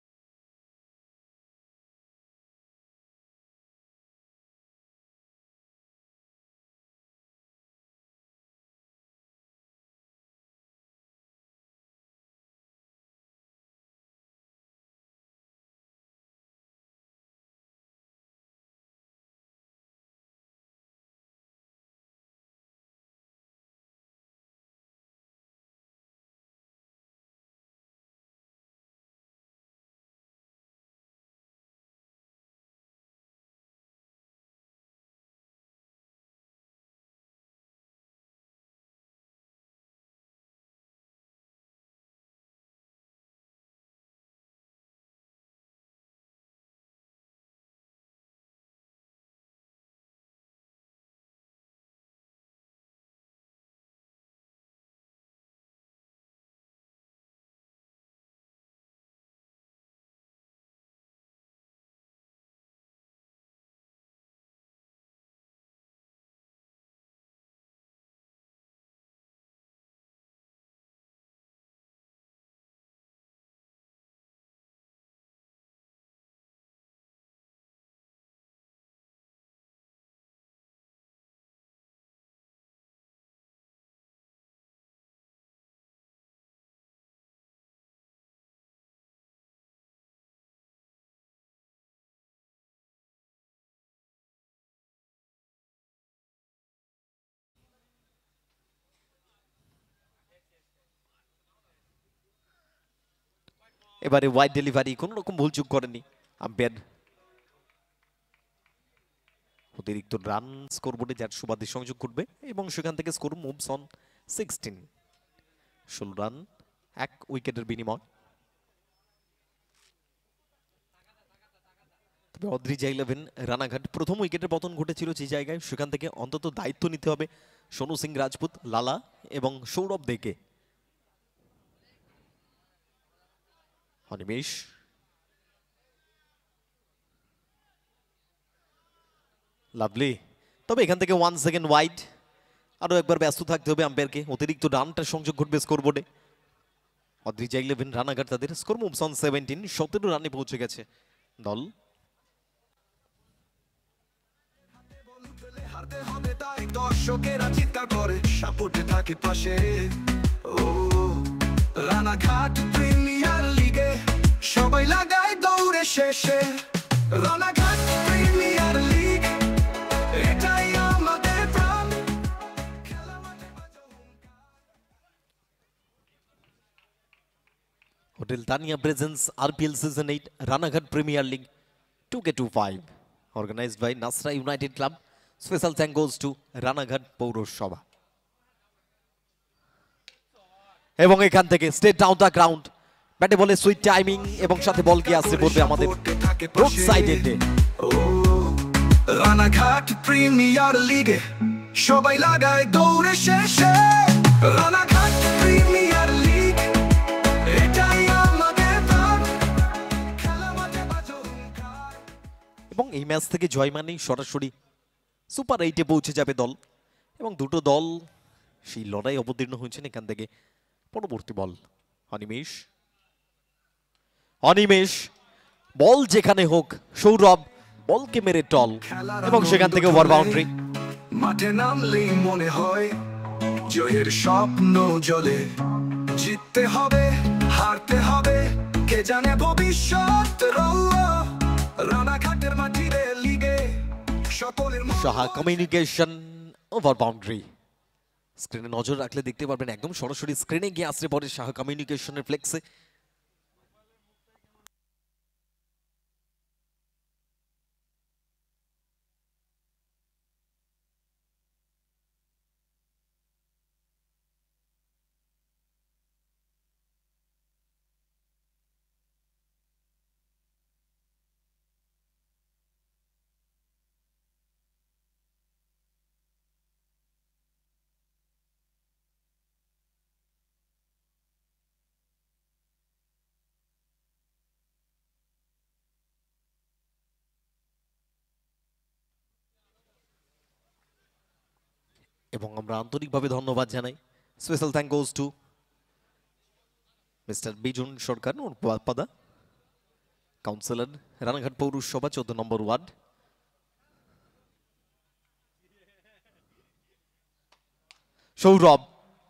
এবারে ওয়াইড ডেলিভারি, কোন রকম ভুলচুক করেনি আম্পায়ার। অতিরিক্ত রান স্কোরবোর্ডে যার সুবাদে সংযোগ করবে এবং সেখান থেকে স্কোর মুভস অন 16। 16 রান 1 উইকেটের বিনিময়। তবে অদ্রিজা 11 রানাঘাট প্রথম উইকেটের পতন ঘটেছিল যে জায়গায়, সেখান থেকে অন্তত দায়িত্ব নিতে হবে সোনু সিং রাজপুত, লালা এবং সৌরভ দেকে। অনিমেষ লাভলি, তবে এখান থেকে 1 সেকেন্ড ওয়াইড। আরো একবার ব্যস্ত থাকতে হবে আম্পায়ারকে। অতিরিক্ত রানটা সংযোগ ঘটবে স্কোরবোর্ডে। অদ্রিজা 11 রানাঘাট তাদের স্কোর মুভস অন 17। 17 রানে পৌঁছে গেছে দল। হারতে হবে তাই দর্শকেরা চিৎকার করে সাপোর্টে থাকে পাশে। ও রানাঘাট প্রিমিয়ার লিগে সবাই লাগায় দৌড়ে শেষে। রানাঘাট প্রিমিয়ার লিগ এটাই আমাদের প্রাণ। খেলা মাঠে বাজো হুঙ্কার। Hotel Tania presence RPL season 8 Ranaghat premier league 2K25 organized by Nasra United Club. Special thank goes to Ranaghat পৌরসভা। এবং এখান থেকে স্টেট ডাউন দ্য গ্রাউন্ড, ব্যাটে বলে সুইট টাইমিং এবং সাথে বল কি আসছে পড়বে আমাদের রোড সাইডে। ও রানাঘাট প্রিমিয়ার লিগে সবাই লাগায় দৌড়ে শেষে। রানাঘাট প্রিমিয়ার লিগ এটাই আমাদের প্রাণ। খেলা মাঠে বাজো হুঙ্কার। এবং এই ম্যাচ থেকে জয় মানেই সরাসরি সুপার 8-এ পৌঁছে যাবে দল। এবং দুটো দল সেই লড়াই অবতীর্ণ হয়েছেন। এখান থেকে পরবর্তী বল অনিমেষ। অনিমেষ বল যেখানে হোক, সৌরভ বলকে মেরে টল এবং সেখান থেকে ওভার বাউন্ডারি। মাঠে নামলেই মনে হয় জয়ের স্বপ্ন জ্বলে। জিততে হবে হারতে হবে কে জানে ভবিষ্যৎ। রানাঘাটের মাটিরে লিগে সকলের সাহা কমিউনিকেশন ওভার বাউন্ডারি। স্ক্রিনে নজর রাখলে দেখতে পারবেন একদম সরাসরি স্ক্রিনে গিয়ে আসতে পরে সাহা কমিউনিকেশনের ফ্লেক্সে। এবং আমরা আন্তরিকভাবে ধন্যবাদ জানাই। Special thank goes to mister Bijun Sarkar পাদা, কাউন্সিলর রানাঘাট পৌরসভা 14 নম্বর ওয়ার্ড। সৌরভ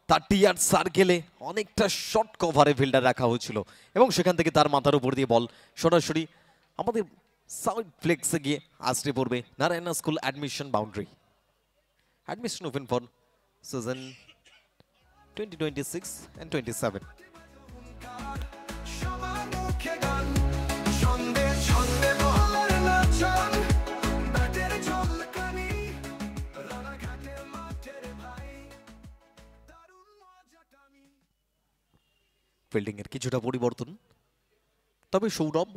30 ইয়ার্ড সার্কেলে অনেকটা শর্ট কভারে ফিল্ডার রাখা হয়েছিল এবং সেখান থেকে তার মাথার উপর দিয়ে বল সরাসরি আমাদের সাউথ ফ্লেক্সে গিয়ে আসতে পড়বে Narayana school admission boundary. Admission open for season 2026 and 27. সবার মুখে গান ছন্দে ছন্দে বলার নাচন ব্যাটের ঝলকানি। রানাঘাটের মাঠের ভাই দারুণ মজাটামি। ফিল্ডিং এর কিছুটা পরিবর্তন, তবে সৌরভ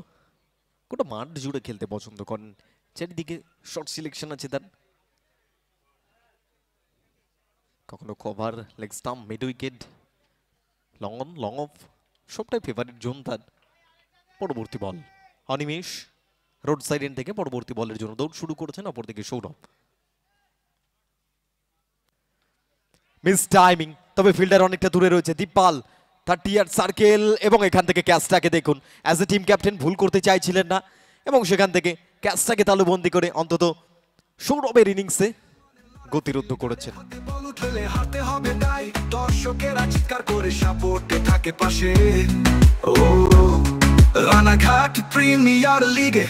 গোটা মাঠ জুড়ে খেলতে পছন্দ করেন। চারিদিকে শর্ট সিলেকশন আছে তার, কখনো cover, leg stump, mid wicket, long on, long off, সবটাই ফেভারিট জোন তার। পরবর্তী ball Animesh road side end থেকে পরবর্তী বলের জন্য দৌড় শুরু করেছেন। অপরদিকে সৌরভ মিস টাইমিং, তবে ফিল্ডার অনেকটা দূরে রয়েছে। দীপাল 30 ইয়ার্ড সার্কেল এবং এখান থেকে ক্যাচটাকে দেখুন, অ্যাজ এ টিম ক্যাপ্টেন ভুল করতে চাইছিলেন না এবং সেখান থেকে ক্যাচটাকে তালুবন্দি করে অন্তত সৌরভের ইনিংসে গতিরোধ করেছেন। হারতে হবে তাই দর্শকেরা চিৎকার করে সাপোর্টে থাকে পাশে। ও রানাঘাট প্রিমিয়ার লিগে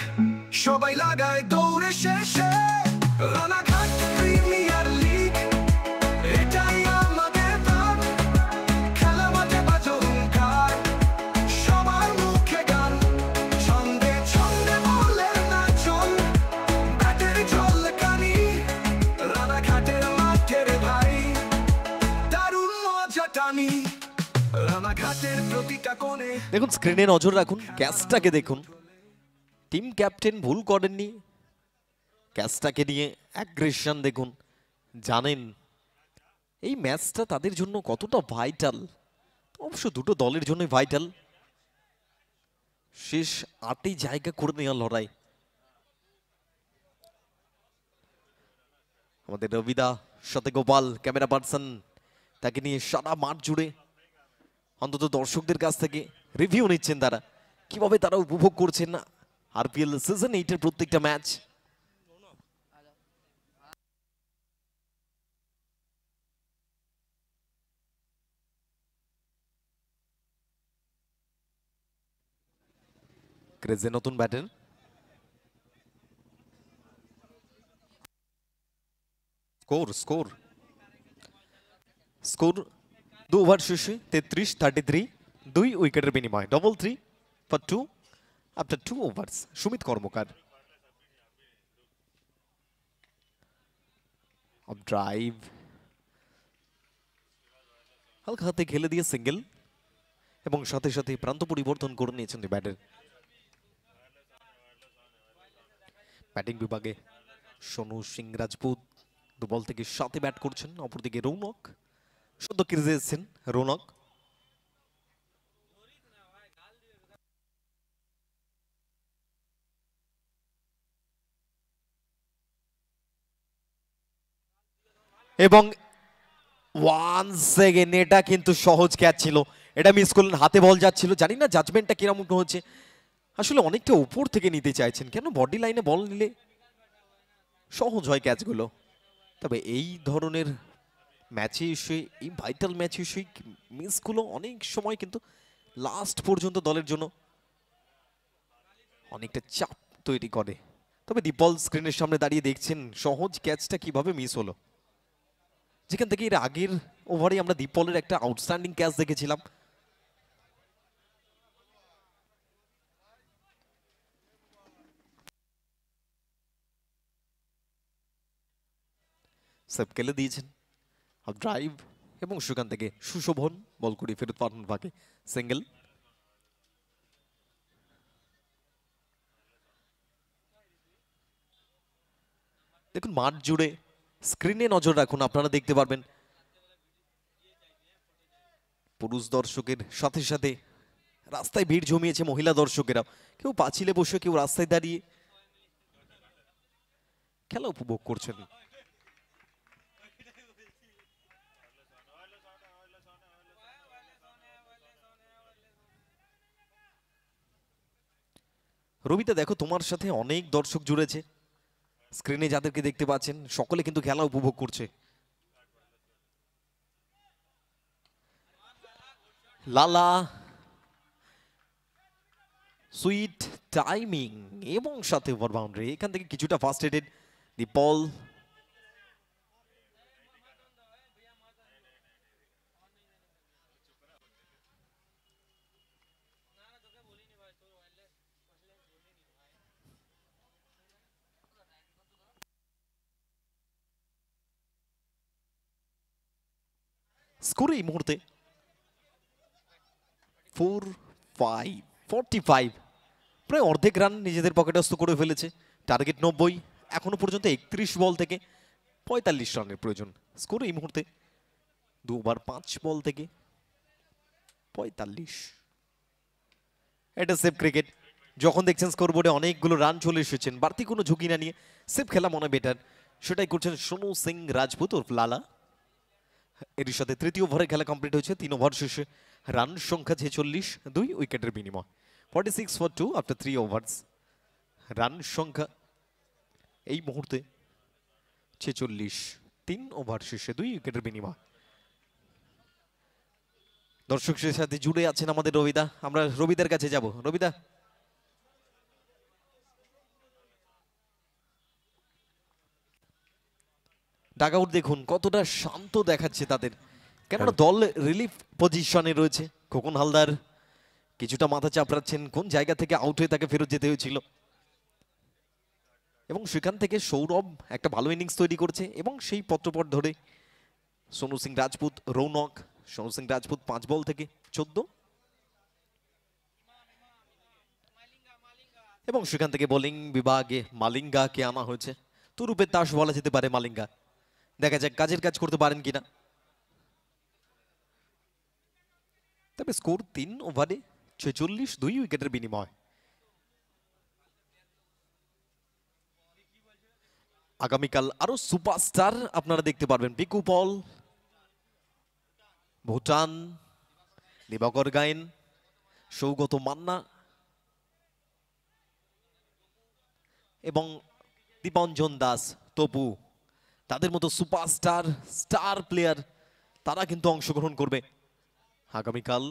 সবাই লাগায় দৌড়ে শেষে। রানাঘাট প্রিমিয়ার লিগ এটাই আমাদের প্রাণ। খেলা মাঠে বাজো হুঙ্কার সবার মুখে কোণে দেখুন স্ক্রিনে নজর রাখুন, ক্যাচটাকে দেখুন। টিম ক্যাপ্টেন ভুল করেননি, ক্যাচটাকে নিয়ে অ্যাগ্রেশন দেখুন। জানেন এই ম্যাচটা তাদের জন্য কতটা ভাইটাল, অবশ্য দুটো দলের জন্য ভাইটাল। শেষ 8 জায়গা করে নেওয়ার লড়াই। আমাদের রবিদা সাথে গোপাল ক্যামেরা পার্সন, তাকে নিয়ে সারা মাঠ জুড়ে অন্তত দর্শকদের কাছ থেকে রিভিউ নিচ্ছেন তারা, কিভাবে তারা উপভোগ করছেন না আরপিএল সিজন 8 এর প্রত্যেকটা ম্যাচ। ক্রেজে নতুন ব্যাটার, স্কোর 2 ওভার শেষে 33-33, 2 উইকেটের বিনিময়, double 3 for 2 after 2 ওভার্স। Sumit Karmakar drive হালকা হাতে খেলে দিয়ে সিঙ্গেল, এবং সাথে সাথে প্রান্ত পরিবর্তন করে নিয়েছেন ব্যাটার। ব্যাটিং বিভাগে সোনু সিং রাজপুত 2 বল থেকে 7 ব্যাট করছেন। অপরদিকে রৌনক সদ্য ক্রিজে এসেছেন। রৌনক এবং ওয়ান্স এগেন, এটা কিন্তু সহজ ক্যাচ ছিল, এটা মিস করলেন। হাতে বল যাচ্ছিল, জানি না জাজমেন্টটা কিরকম হচ্ছে। আসলে অনেকটা উপর থেকে নিতে চাইছেন, কেন বডি লাইনে বল নিলে সহজ হয় ক্যাচগুলো। তবে এই ধরনের ম্যাচে এসে, এই ভাইটাল ম্যাচে এসে মিসগুলো অনেক সময় কিন্তু লাস্ট পর্যন্ত দলের জন্য অনেকটা চাপ তৈরি করে। তবে দীপল স্ক্রিনের সামনে দাঁড়িয়ে দেখছেন সহজ ক্যাচটা কিভাবে মিস হলো, যেখান থেকে এর আগের ওভারে আমরা দীপলের একটা আউটস্ট্যান্ডিং ক্যাচ দেখেছিলাম। সেভ খেলে দিয়েছেন ড্রাইভ, এবং সেখান থেকে সুশোভন বল করে ফেরত পাঠানোর ভাগে সিঙ্গেল। দেখুন মাঠ জুড়ে স্ক্রিনে নজর রাখুন, আপনারা দেখতে পারবেন পুরুষ দর্শকের সাথে সাথে রাস্তায় ভিড় জমিয়েছে মহিলা দর্শকেরা। কেউ পাঁচিলে বসে, কেউ রাস্তায় দাঁড়িয়ে খেলা উপভোগ করছেন। রবিতা দেখো, তোমার সাথে অনেক দর্শক জুড়েছে, স্ক্রিনে যাদেরকে দেখতে পাচ্ছেন সকলে কিন্তু খেলা উপভোগ করছে। লালা সুইট টাইমিং এবং সাথে ওভার বাউন্ডারি, এখান থেকে কিছুটা ফাস্ট হেডেড দীপল। স্কোর এই মুহূর্তে 45, প্রায় অর্ধেক রান নিজেদের পকেটস্থ করে ফেলেছে। টার্গেট 90, এখনো পর্যন্ত 31 বল থেকে 45 রানের প্রয়োজন। স্কোর এই মুহূর্তে 2 ওভার 5 বল থেকে 45। এটা সেভ ক্রিকেট। যখন দেখছেন স্কোরবোর্ডে অনেকগুলো রান চলে এসেছেন, বাড়তি কোনো ঝুঁকি না নিয়ে সেভ খেলা মনে বেটার, সেটাই করছেন সোনু সিং রাজপুত ওরফ লালা। এর সাথে তৃতীয় ওভারে খেলা কমপ্লিট হয়েছে। 3 ওভার শেষে রান সংখ্যা 46, 2 উইকেটের বিনিময়, 46 ফর 2 আফটার 3 ওভার্স। রান সংখ্যা এই মুহূর্তে 46, 3 ওভার শেষে 2 উইকেটের বিনিময়। দর্শকদের সাথে জুড়ে আছেন আমাদের রবিদা, আমরা রবিদার কাছে যাব। রবিদা, ডাগআউট দেখুন কতটা শান্ত দেখাচ্ছে তাদের, কেননা দল রিলিফ পজিশনে রয়েছে। খোকন হালদার কিছুটা মাথা চাপড়াচ্ছেন, কোন জায়গা থেকে আউট হয়ে তাকে ফেরত যেতে হয়েছিল, এবং সেখান থেকে সৌরভ একটা ভালো ইনিংস তৈরি করছে। এবং সেই পত্রপট ধরে সোনু সিং রাজপুত, রৌনক, সোনু সিং রাজপুত 5 বল থেকে 14, এবং সেখান থেকে বোলিং বিভাগে মালিঙ্গাকে আনা হয়েছে। তুরুপের তাস বলা যেতে পারে মালিঙ্গা। দেখা যাক কাজের কাজ করতে পারেন কিনা। তবে স্কোর 3 ওভারে 46, 2 উইকেটের বিনিময়। আগামীকাল আরো সুপারস্টার আপনারা দেখতে পারবেন। পিকু পল, ভুটান, দিবাকর গায়েন, সৌগত মান্না এবং দীপঞ্জন দাস, তপু, তাদের মতো সুপারস্টার স্টার প্লেয়ার তারা কিন্তু অংশগ্রহণ করবে আগামীকাল।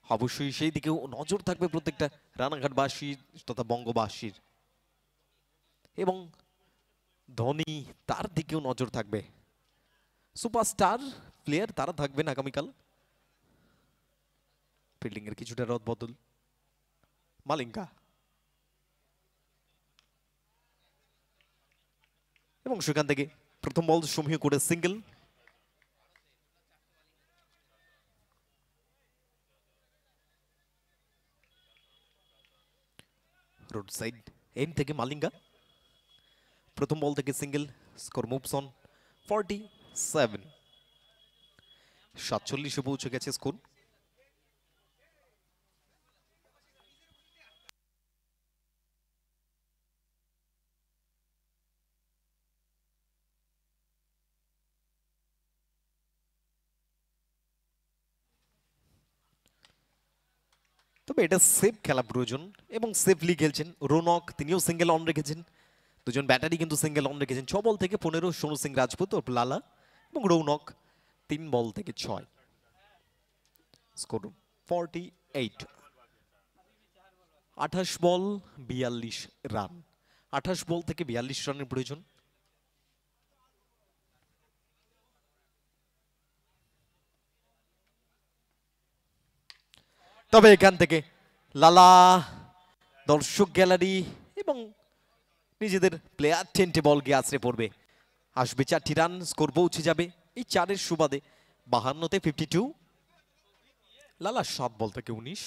অবশ্যই সেই দিকেও নজর থাকবে প্রত্যেকটা রানাঘাটবাসীর তথা বঙ্গবাসীর, এবং ধোনি তার দিকেও নজর থাকবে। সুপারস্টার প্লেয়ার তারা থাকবেন আগামীকাল। ফিল্ডিং এর কিছুটা রদ বদল। মালিঙ্গা এবং সেখান থেকে প্রথম বল সমীহ করে সিঙ্গেল। রোড সাইড এন্ড থেকে মালিঙ্গা প্রথম বল থেকে সিঙ্গেল। Score moves on 47। 47 পৌঁছে গেছে স্কোর। তবে এটা সেফ খেলা প্রয়োজন এবং সেফলি খেলছেন। রৌনক তিনিও সিঙ্গেল অন রেখেছেন। দুজন ব্যাটারি কিন্তু সিঙ্গেল অন রেখেছেন। 6 বল থেকে 15 সোনু সিং রাজপুত ও লালা, এবং রৌনক 3 বল থেকে 6। স্কোর 48। 28 বল 42 রান। 28 বল থেকে 42 রানের প্রয়োজন। তবে এখান থেকে লালা, দর্শক গ্যালারি এবং নিজেদের প্লেয়ার 10 বল গিয়ে আছড়ে পড়বে। আসবে 4টি রান, স্কোর পৌঁছে যাবে এই 4-এর সুবাদে 52-তে 52। লালা 7 বল থেকে 19।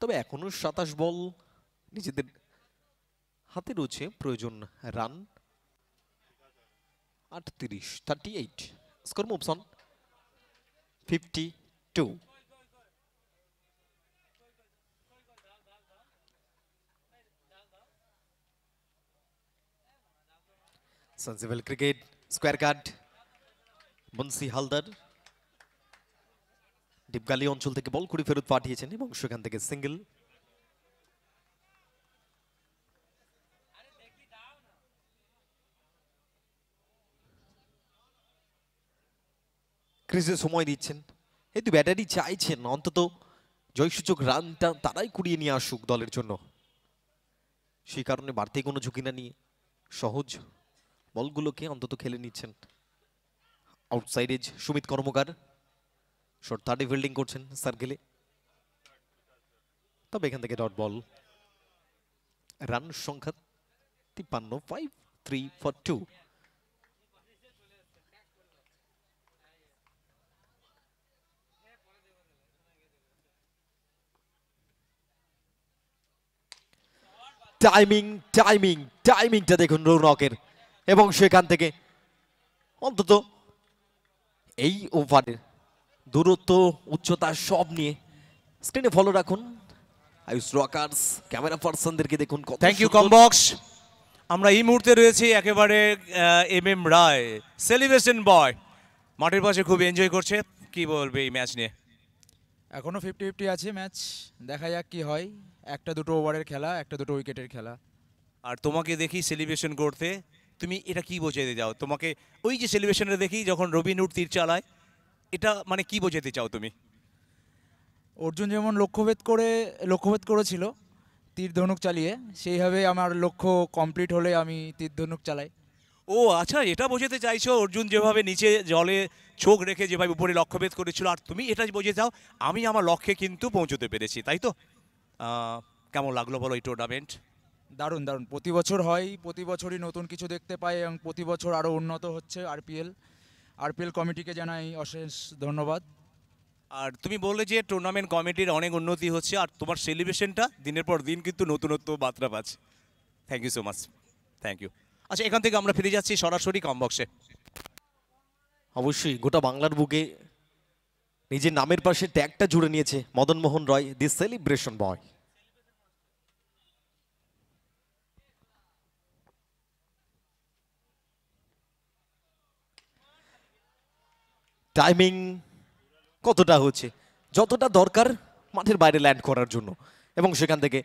তবে এখনো 27 বল নিজেদের হাতে রয়েছে, প্রয়োজন run 38, 38। Score moves on 52। Sensible cricket square cut Bansi Haldar deep gully অঞ্চল থেকে বল কুড়ি ফেরত পাঠিয়েছেন এবং সেখান থেকে সিঙ্গেল। ক্রিজে সময় দিচ্ছেন, এই তো ব্যাটারি চাইছেন অন্তত জয়সূচক রানটা তারাই কুড়িয়ে নিয়ে আসুক দলের জন্য। সেই কারণে বাড়তি কোনো ঝুঁকি না নিয়ে সহজ বলগুলোকে অন্তত খেলে নিচ্ছেন। আউটসাইড এজ সুমিত কর্মকার শর্ট থার্ডে ফিল্ডিং করছেন সার্কেলে। তবে এখান থেকে ডট বল। রান সংখ্যা 53, 5, 3 for 2। টাইমিংটা দেখুন রৌনকের, এবং সেখান থেকে অন্তত এই ওভারের দূরত্ব উচ্চতা সব নিয়ে স্ক্রিনে ফলো রাখুন। আয়ুষ রকার্স ক্যামেরা পার্সনদেরকে দেখুন। থ্যাংক ইউ কমবক্স। আমরা এই মুহূর্তে রয়েছি একেবারে এম রায় সেলিব্রেশন বয় মাঠের পাশে খুব এনজয় করছে। কি বলবে এই ম্যাচ নিয়ে? এখনো 50-50 আছে ম্যাচ, দেখা যাক কি হয়। একটা দুটো ওভারের খেলা, একটা দুটো উইকেটের খেলা। আর তোমাকে দেখি সেলিব্রেশন করতে, তুমি এটা কি বোঝাতে চাও? তোমাকে ওই যে সেলিব্রেশনটা দেখি যখন রবিন উড তীর চালায়, এটা মানে কি বোঝাতে চাও তুমি? অর্জুন যেমন লক্ষ্যভেদ করেছিল তীর ধনুক চালিয়ে, সেইভাবে আমার লক্ষ্য কমপ্লিট হলে আমি তীর ধনুক চালাই। ও আচ্ছা, এটা বোঝাতে চাইছো অর্জুন যেভাবে নিচে জলে চোখ রেখে যেভাবে উপরে লক্ষ্যভেদ করেছিল, আর তুমি এটা বোঝে যাও আমি আমার লক্ষ্যে কিন্তু পৌঁছতে পেরেছি, তাই তো? কেমন লাগলো বলো এই টুর্নামেন্ট? দারুণ দারুণ, প্রতি বছর হয়, প্রতি বছরই নতুন কিছু দেখতে পাই এবং প্রতি বছর আরও উন্নত হচ্ছে আরপিএল কমিটিকে জানাই অশেষ ধন্যবাদ। আর তুমি বললে যে টুর্নামেন্ট কমিটির অনেক উন্নতি হচ্ছে আর তোমার সেলিব্রেশনটা দিনের পর দিন কিন্তু নতুনত্ব মাত্রা পাচ্ছে। Thank you so much, thank you. আচ্ছা, এখান থেকে আমরা ফিরে যাচ্ছি সরাসরি কমবক্সে। অবশ্যই গোটা বাংলার বুকে নিজের নামের পাশে ট্যাগটা জুড়ে নিয়েছে মদন মোহন রয়, দি সেলিব্রেশন বয়। টাইমিং কতটা হচ্ছে, যতটা দরকার মাঠের বাইরে ল্যান্ড করার জন্য, এবং সেখান থেকে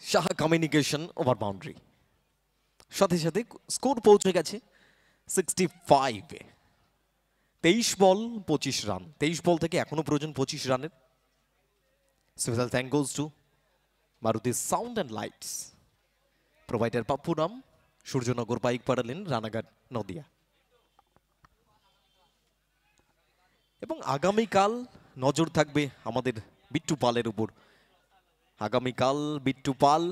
সাহা কমিউনিকেশন ওভার বাউন্ডারি, সাথে সাথে স্কোর পৌঁছে গেছে 65-এ। 23 বল 25 রান, 23 বল থেকে এখনো প্রয়োজন 25 রানের। Special thank goes to Maruti sound and lights, provider Pappuram, Suryanagar bike পাড়ালেন, রানাঘাট, নদিয়া। এবং আগামীকাল নজর থাকবে আমাদের বিট্টু পালের উপর। আগামীকাল Bittu Pal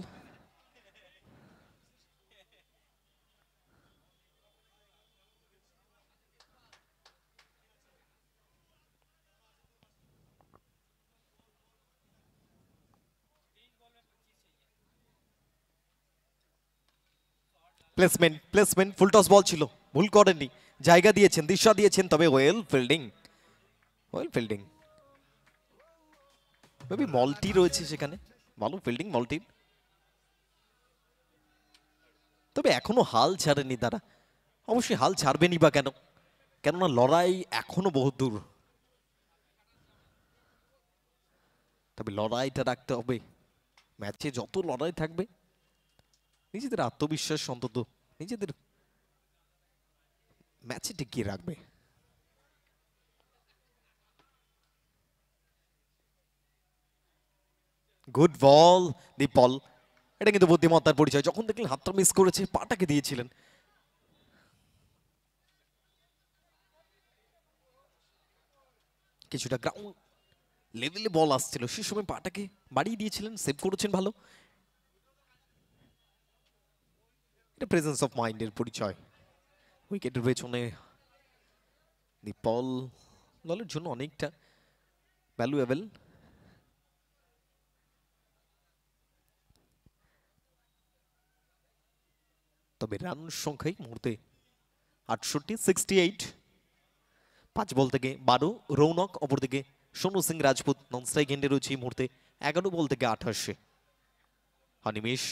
placement full toss ball ছিল, ভুল করেননি, জায়গা দিয়েছেন, দিশা দিয়েছেন, তবে ওয়েল ফিল্ডিং মেবি মল্টি রয়েছে সেখানে, ভালো ফিল্ডিং মল্টির। তবে এখনো হাল ছাড়েনি তারা, অবশ্যই হাল ছাড়বেনি বা কেন, কেননা লড়াই এখনো বহু দূর। তবে লড়াইটা রাখতে হবে, ম্যাচে যত লড়াই থাকবে নিজেদের আত্মবিশ্বাস অন্তত নিজেদের ম্যাচে টিকিয়ে রাখবে। গুড বল দীপল, এটা কিন্তু বুদ্ধিমত্তার পরিচয়। যখন দেখলেন হাতটা মিস করেছে, পাটাকে দিয়েছিলেন। কিছুটা গ্রাউন্ড লেভেলে বল আসছিল, সে সময় পাটাকে বাড়িয়ে দিয়েছিলেন, সেভ করেছেন ভালো। এটা প্রেজেন্স অফ মাইন্ডের পরিচয়। উইকেটের পেছনে দীপল দলের জন্য অনেকটা ভ্যালুয়েবল। তবে রান সংখ্যাই মুহূর্তে 68, 68। 5 বল থেকে 12 রৌনক, অপরদিকে সোনু সিং রাজপুত নন স্ট্রাইক এন্ডে রয়েছে এই মুহূর্তে 11 বল থেকে 28। অনিমেষ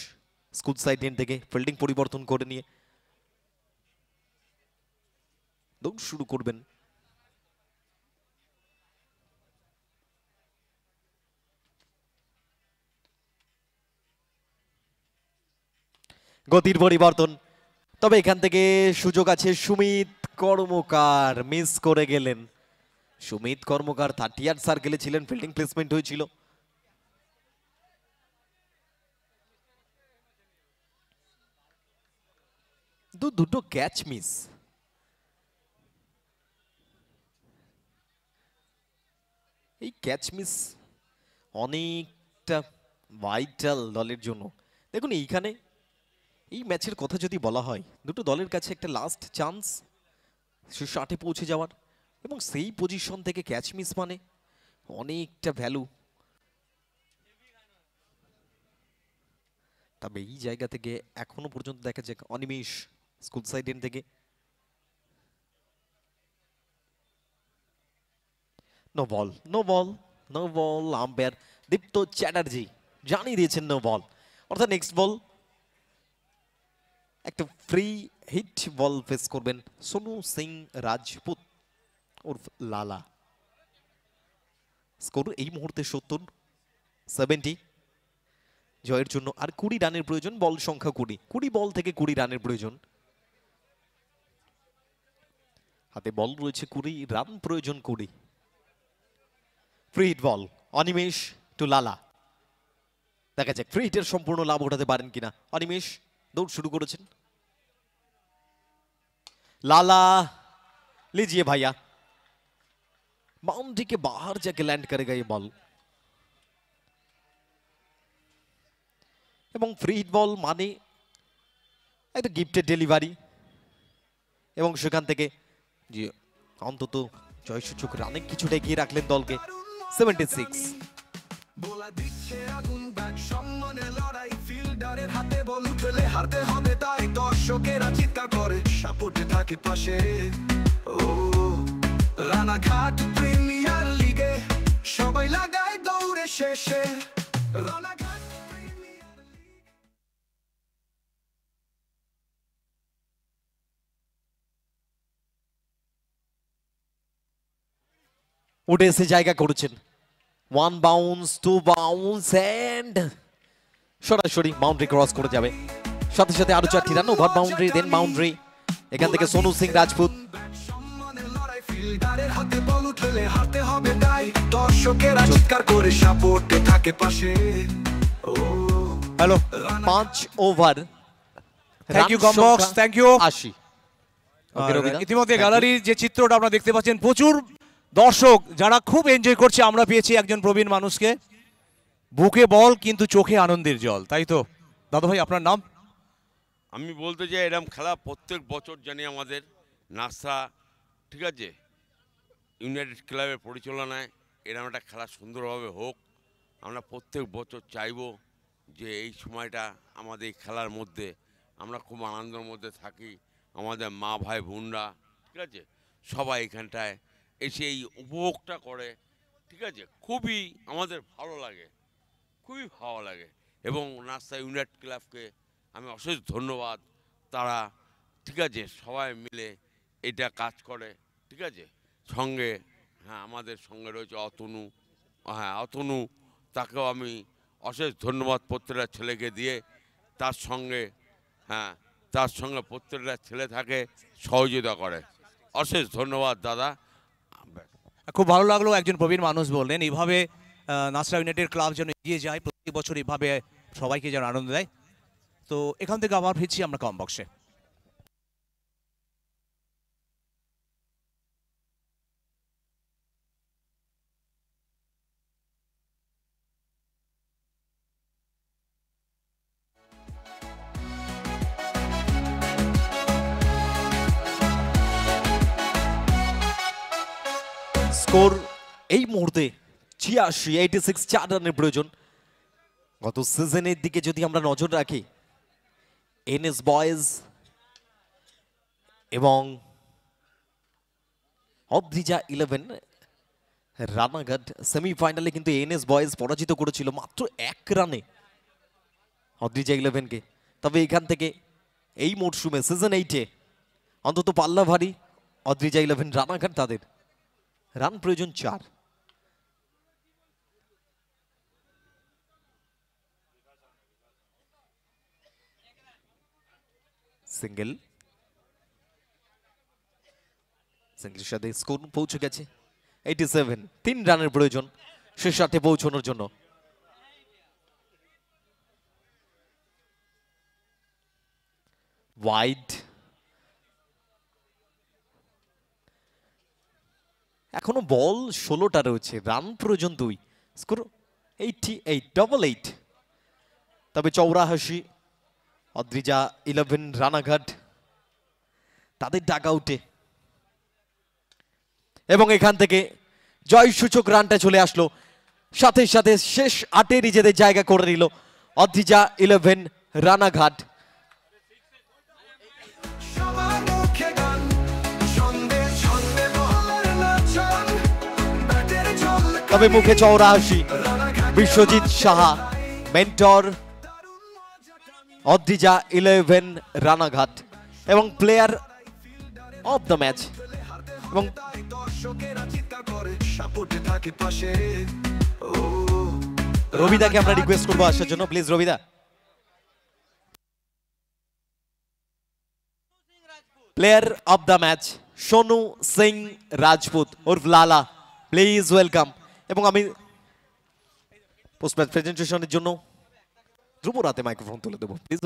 স্কুল সাইড এন্ড থেকে ফিল্ডিং পরিবর্তন করে নিয়ে দৌড় শুরু করবেন। গতির পরিবর্তন, তবে এখান থেকে সুযোগ আছে। সুমিত কর্মকার মিস করে গেলেন। সুমিত কর্মকার 30 সার্কেলে ছিলেন, ফিল্ডিং প্লেসমেন্ট হয়েছিল। দুটো ক্যাচ মিস। এই ক্যাচ মিস অনেকটা ভাইটাল দলের জন্য। দেখুন এইখানে এই ম্যাচের কথা যদি বলা হয়, দুটো দলের কাছে একটা লাস্ট চান্স শীর্ষ 8-এ পৌঁছে যাওয়ার, এবং সেই পজিশন থেকে ক্যাচ মিস মানে অনেকটা ভ্যালু। তবে এই জায়গা থেকে এখনো পর্যন্ত দেখা যাক অনিমেষ স্কুল সাইড এন্ড থেকে no ball. Umpire Dipta Chatterjee জানিয়ে দিয়েছেন নো বল, অর্থাৎ নেক্সট বল একটা ফ্রি হিট বল ফেস করবেন সোনু সিং রাজপুত ওরফ লালা। স্কোর এই মুহূর্তে 70 জয়ের জন্য আর 20 রানের প্রয়োজন। বল সংখ্যা 20 বল থেকে 20 রানের প্রয়োজন। হাতে বল রয়েছে 20, রান প্রয়োজন 20। ফ্রি হিট বল অনিমেষ টু লালা, দেখা যাক ফ্রি হিটের সম্পূর্ণ লাভ উঠাতে পারেন কিনা। অনিমেষ दौड़ शुरू করেছেন। लाला लीजिए भैया, बाउंड्री के बाहर जाके लैंड करेगा ये बॉल এবং ফ্রি হিট বল মানে একটা গিফটেড ডেলিভারি এবং সেখান থেকে যে অন্তত জয়সূচক রানে কিছুটা এগিয়ে রাখলেন দলকে 76। বলা দিচ্ছে আগুন ব্যাট সম্মানে লড়াই ফিল্ডারের হাতে বল উঠলে হারতে হবে তাই দর্শকেরা চিৎকার করে সাপোর্টে থাকে পাশে ও রানাঘাট প্রিমিয়ার লিগে সবাই লাগায় দৌড়ে শেষে রানাঘাট প্রিমিয়ার লিগ। উঠে এসে জায়গা করেছেন, 1 বাউন্স 2 বাউন্স এন্ড সরাসরি বাউন্ডারি ক্রস করে যাবে। সাথে সাথে আরো 4টি রান, ওভার বাউন্ডারি দেন বাউন্ডারি। এখান থেকে সোনু সিং রাজপুত। সম্মানে লড়াই ফিল্ডারের হাতে বল উঠলে হারতে হবে তাই দর্শকেরা চিৎকার করে সাপোর্টে থাকে পাশে ও হ্যালো, 5 ওভার। থ্যাংক ইউ কমবক্স, থ্যাংক ইউ। 80। ওকে রবিদা, ইতিমধ্যে গ্যালারির যে চিত্রটা আপনারা দেখতে পাচ্ছেন, প্রচুর দর্শক যারা খুব এনজয় করছে। আমরা পেয়েছি একজন প্রবীণ মানুষকে, বুকে বল কিন্তু চোখে আনন্দের জল, তাই তো দাদু ভাই? আপনার নাম? আমি বলতে চাই এরকম খেলা প্রত্যেক বছর জানি আমাদের নাসা, ঠিক আছে, ইউনাইটেড ক্লাবের পরিচালনায় এরকম একটা খেলা সুন্দরভাবে হোক। আমরা প্রত্যেক বছর চাইব যে এই সময়টা আমাদের এই খেলার মধ্যে আমরা খুব আনন্দের মধ্যে থাকি। আমাদের মা ভাই বোনরা, ঠিক আছে, সবাই এখানটায় এসে এই উপভোগটা করে, ঠিক আছে, খুবই আমাদের ভালো লাগে, খুবই ভালো লাগে। এবং নাসা ইউনাইটেড ক্লাবকে আমি অশেষ ধন্যবাদ। তারা, ঠিক আছে, সবাই মিলে এটা কাজ করে, ঠিক আছে। সঙ্গে হ্যাঁ আমাদের সঙ্গে রয়েছে অতনু, হ্যাঁ অতনু, তাকেও আমি অশেষ ধন্যবাদ প্রত্যেকটা ছেলেকে দিয়ে। তার সঙ্গে হ্যাঁ তার সঙ্গে প্রত্যেকটা ছেলে থাকে, সহযোগিতা করে। অশেষ ধন্যবাদ দাদা। খুব ভালো লাগলো, একজন প্রবীণ মানুষ বললেন। এইভাবে নাসরা ইউনাইটেড ক্লাব যেন এগিয়ে যায়, প্রতি বছর এইভাবে সবাইকে যেন আনন্দ দেয়। তো এখান থেকে আবার ফিরছি আমরা কমবক্সে। স্কোর এই মুহূর্তে 86, 4 রানের প্রয়োজন। গত সিজনের দিকে যদি আমরা নজর রাখি, এনএস বয়েজ এবং অদ্রিজা 11 রানাঘাট সেমিফাইনালে কিন্তু এনএস বয়েজ পরাজিত করেছিল মাত্র 1 রানে অদ্রিজা 11কে। তবে এখান থেকে এই মরশুমে সিজন 8-এ অন্তত পাল্লা ভারী অদ্রিজা 11 রানাঘাট, তাদের রান প্রয়োজন 4। সিঙ্গেল, সিঙ্গেলের সাথে স্কোর পৌঁছে গেছে 87। 3 রানের প্রয়োজন শেষ 8-এ পৌঁছানোর জন্য। ওয়াইড, এখনো বল 16টা রয়েছে, রান প্রয়োজন 2, স্কোর 88, 88। তবে 84 অদ্রিজা 11 রানাঘাট তাদের ডাক আউটে, এবং এখান থেকে জয়সূচক রানটা চলে আসলো। সাথে সাথে শেষ 8-এ নিজেদের জায়গা করে নিল অদ্রিজা 11 রানাঘাট। তবে মুখে 84 বিশ্বজিৎ সাহা, মেন্টর অদ্রিজা 11 রানাঘাট এবং প্লেয়ার অফ দ্য ম্যাচ। এবং রবিদাকে আমরা রিকোয়েস্ট করবো আসার জন্য, প্লিজ রবিদা। Player of the match Sonu Singh Rajput ওরফ লালা, প্লিজ ওয়েলকাম। এবং আমি পোস্ট ম্যাচ প্রেজেন্টেশনের জন্য ধ্রুব রাতে মাইক্রোফোন তুলে দেবো, প্লিজ।